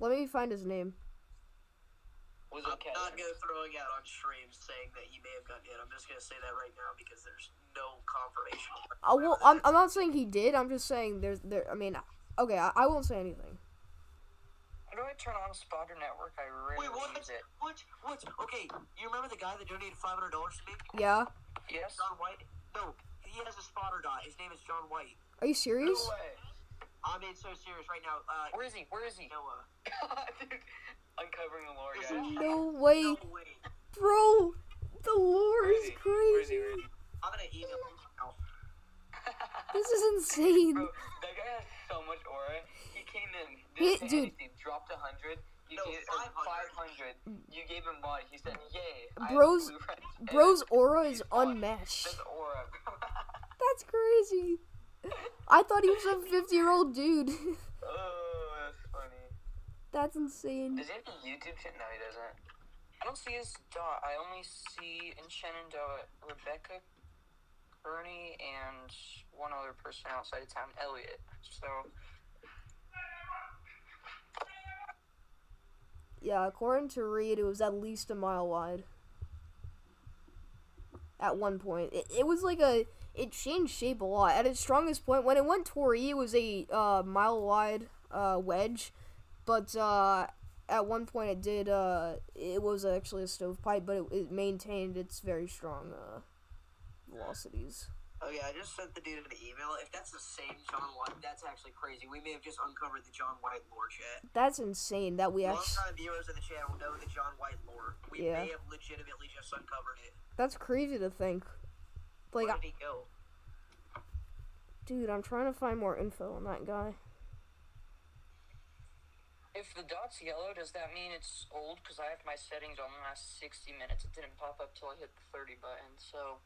Let me find his name. Was I'm it Kevin? not going to throwing out on stream saying that he may have gotten hit. I'm just going to say that right now because there's no confirmation. Well, I'm not saying he did. I'm just saying I mean, okay, I won't say anything. How do I turn on Spotter Network? I rarely Wait, what? use it. What? Okay, you remember the guy that donated $500 to me? Yeah. Yes. John White? No, he has a spotter dot. His name is John White. Are you serious? No way. I'm being so serious right now. Where is he? Where is he? Noah. Dude, uncovering the lore, Is guys. it- No way, No way. bro. The lore Where is is he? Where is he? crazy. Where is he? I'm going to email him now. This is insane. Bro, that guy has so much aura. He came in, He- didn't say dude. anything, dropped 100. You No, gave 500. 500. You gave him money. He said, "Yay!" I have Bro's- blue friends." And Bro's aura he's is fine. unmatched. That's aura. That's crazy. I thought he was a 50-year-old dude. Oh, that's funny. That's insane. Does he have a YouTube channel? No, he doesn't. I don't see his dot. I only see in Shenandoah Rebecca, Bernie, and one other person outside of town, Elliot. So Yeah, according to Reed, it was at least a mile wide. At one point, it was like it changed shape a lot. At its strongest point, when it went Tori, it was a mile wide wedge, but at one point it did it was actually a stovepipe, but it maintained its very strong velocities. Oh yeah, I just sent the dude an email. If that's the same John White, that's actually crazy. We may have just uncovered the John White lore chat. That's insane that we actually. Long-time viewers of the channel know the John White lore. We Yeah. may have legitimately just uncovered it. That's crazy to think. Like, Where did he go? dude, I'm trying to find more info on that guy. if the dot's yellow, does that mean it's old? Because I have my settings on the last 60 minutes. It didn't pop up till I hit the 30 button, so.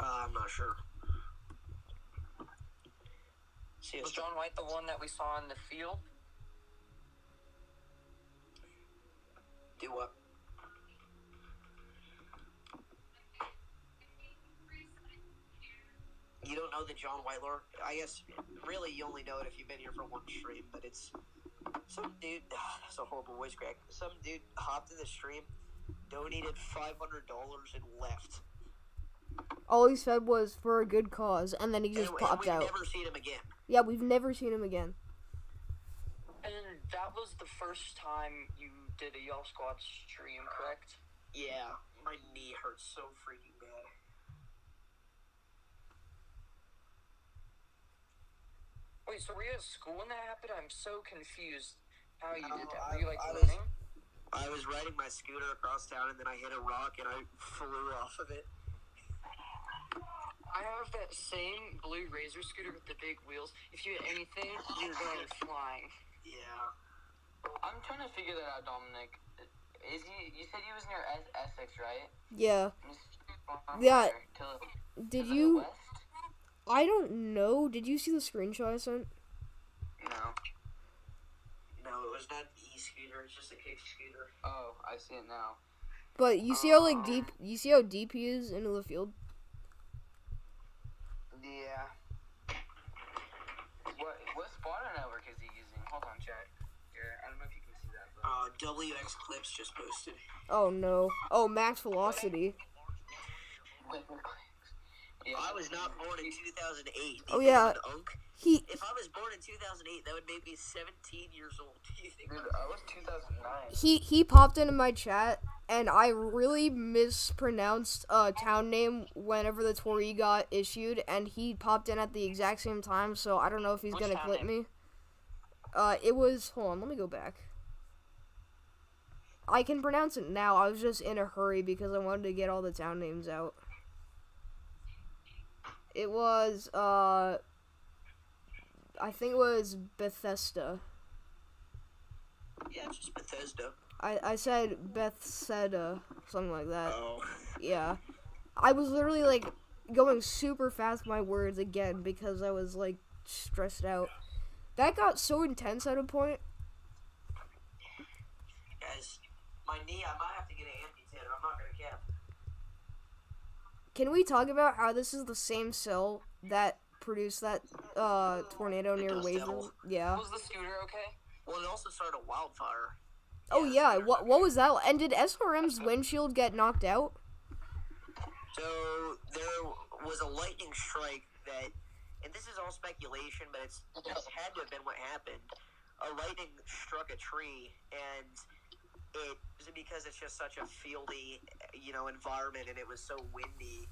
I'm not sure. Was John White the one that we saw in the field? Do what? You don't know the John White lore? I guess, really, you only know it if you've been here for one stream, but it's some dude, that's a horrible voice crack, some dude hopped in the stream, donated $500 and left. All he said was for a good cause, and then he just and popped we've out. never seen him again. Yeah, we've never seen him again. And that was the first time you did a Y'all Squad stream, correct? Yeah, my knee hurts so freaking bad. Wait, so were you at school when that happened? I'm so confused how you did that. I- Were you like I was- learning? I was riding my scooter across town, and then I hit a rock, and I flew off of it. I have that same blue Razor scooter with the big wheels. If you hit anything, you're going flying. Yeah. I'm trying to figure that out, Dominic. Is he? You said he was near Essex, right? Yeah. Yeah. Did The you? west? I don't know. Did you see the screenshot I sent? No. No, it was not an e-scooter. It's just a kick scooter. Oh, I see it now. But you see how deep? You see how deep he is into the field? Yeah. What spawner network is he using? Hold on, chat. Here, I don't know if you can see that, but WX Clips just posted. Oh no. Oh, max velocity. yeah, I was not born in 2008. Oh, yeah. If I was born in 2008, that would make me 17 years old. Do you think? Dude, I was 2009. he popped into my chat, and I really mispronounced a town name whenever the Torii got issued, and he popped in at the exact same time, so I don't know if he's Which gonna town clip name? me. It was, hold on, let me go back. I can pronounce it now. I was just in a hurry because I wanted to get all the town names out. It was, I think it was Bethesda. Yeah, it's just Bethesda. I said Bethesda, something like that. Oh. Yeah. I was literally, like, going super fast with my words again because I was, like, stressed out. That got so intense at a point. Guys, my knee, I might have to get it amputated. I'm not gonna cap. Can we talk about how this is the same cell that produced that tornado The near Dust Waverly? Devil. Yeah. Was the scooter okay? Well, it also started a wildfire. Oh yeah. What was that? And did SRM's windshield get knocked out? So there was a lightning strike that, and this is all speculation, but it had to have been what happened. A lightning struck a tree, and it was because it's just such a fieldy, environment, and it was so windy.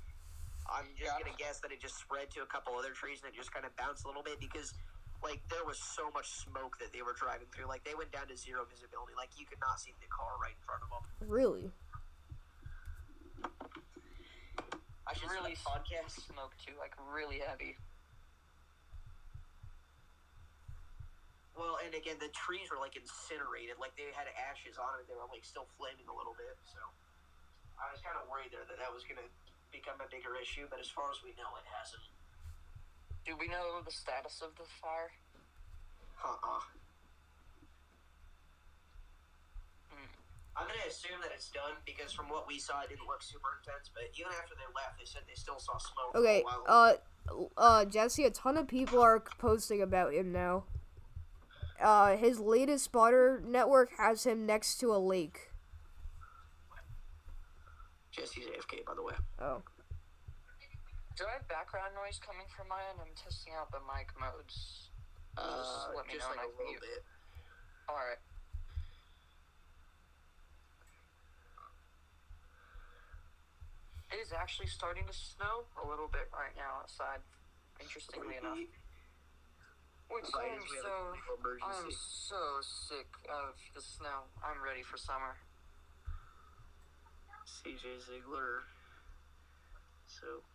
I'm just gonna guess that it just spread to a couple other trees, and it just kind of bounced a little bit because, like, there was so much smoke that they were driving through. Like, they went down to zero visibility. Like, you could not see the car right in front of them. Really? I should really podcast smoke too, like really heavy. Well, and again, the trees were, like, incinerated. Like, they had ashes on it. They were, like, still flaming a little bit. So I was kind of worried there that was going to become a bigger issue. But as far as we know, it hasn't. Do we know the status of the fire? I'm going to assume that it's done because from what we saw, it didn't look super intense. But even after they left, they said they still saw smoke. Okay. For a while. Jesse, a ton of people are posting about him now. His latest spotter network has him next to a lake. Jesse's AFK, by the way. Oh. Do I have background noise coming from my end? I'm testing out the mic modes. Just let me know like and I a can little mute. bit. Alright. It is actually starting to snow a little bit right now outside, interestingly enough. Which Right, I am we have a legal emergency. so sick of the snow. I'm ready for summer. CJ Ziegler. So.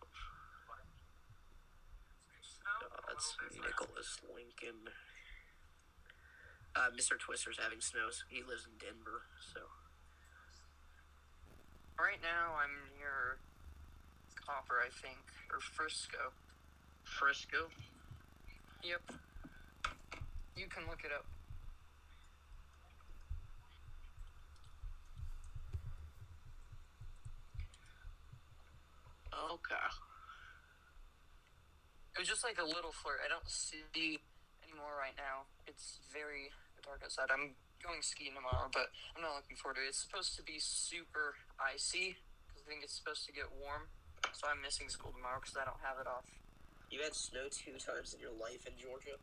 That's Nicholas Lincoln. Mr. Twister's having snows. He lives in Denver, so. Right now I'm near Copper, I think, or Frisco. Frisco? Yep. You can look it up. Okay. It was just like a little flirt. I don't see anymore right now. It's very dark outside. I'm going skiing tomorrow, but I'm not looking forward to it. It's supposed to be super icy because I think it's supposed to get warm. So I'm missing school tomorrow because I don't have it off. You've had snow 2 times in your life in Georgia?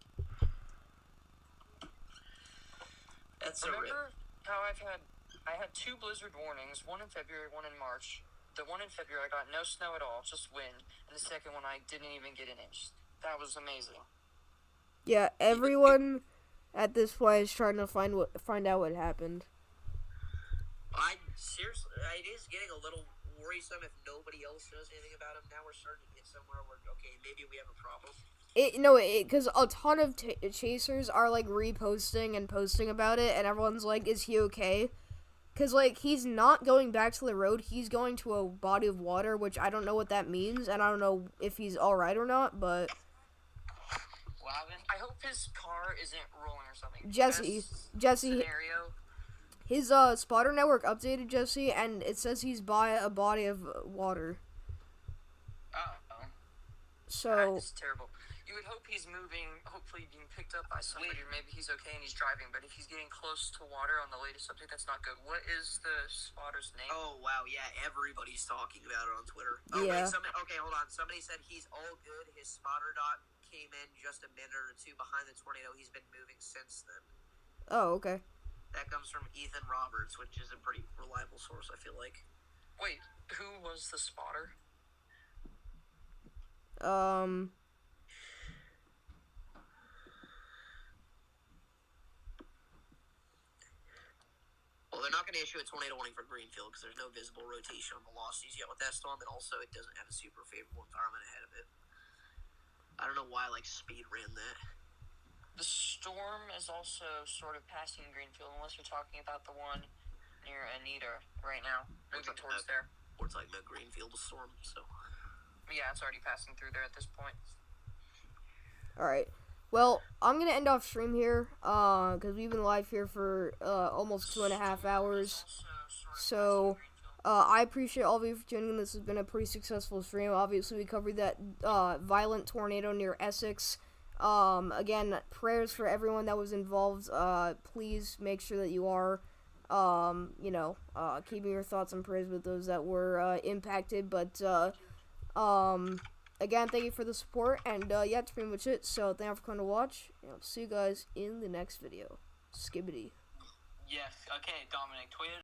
That's a rip. Remember how I had 2 blizzard warnings, one in February, one in March. The one in February I got no snow at all, just wind, and the second one I didn't even get an inch. That was amazing. Yeah, everyone at this point is trying to find out what happened. Seriously, it is getting a little worrisome if nobody else knows anything about him. Now we're starting to get somewhere where, okay, maybe we have a problem. Because a ton of chasers are, like, reposting and posting about it, and everyone's like, is he okay? Because, like, he's not going back to the road, he's going to a body of water, which I don't know what that means, and I don't know if he's alright or not, but... I hope his car isn't rolling or something. Jesse, Scenario. His, spotter network updated, Jesse, and it says he's by a body of water. Uh-oh. So... That's terrible. You would hope he's moving, hopefully being picked up by somebody, or maybe he's okay and he's driving, but if he's getting close to water on the latest update, that's not good. What is the spotter's name? Oh, wow, yeah, everybody's talking about it on Twitter. Yeah. Wait, okay, hold on. Somebody said he's all good. His spotter dot came in just a minute or two behind the tornado. He's been moving since then. Oh, okay. That comes from Ethan Roberts, which is a pretty reliable source, I feel like. Wait, who was the spotter? Well, they're not going to issue a tornado warning for Greenfield because there's no visible rotation on velocities yet with that storm, and also it doesn't have a super favorable environment ahead of it. I don't know why, Speed ran that. The storm is also sort of passing Greenfield, unless you're talking about the one near Anita right now, moving towards there. We're talking about Greenfield storm, so. Yeah, it's already passing through there at this point. Alright. Well, I'm going to end off stream here, because we've been live here for almost 2.5 hours. So, I appreciate all of you for tuning in. This has been a pretty successful stream. Obviously, we covered that violent tornado near Essex. Again, prayers for everyone that was involved. Please make sure that you are, keeping your thoughts and prayers with those that were impacted. But, again, thank you for the support, and yeah, that's pretty much it. So, thank you for coming to watch, and I'll see you guys in the next video. Skibbity. Yes. Okay, Dominic, tweet it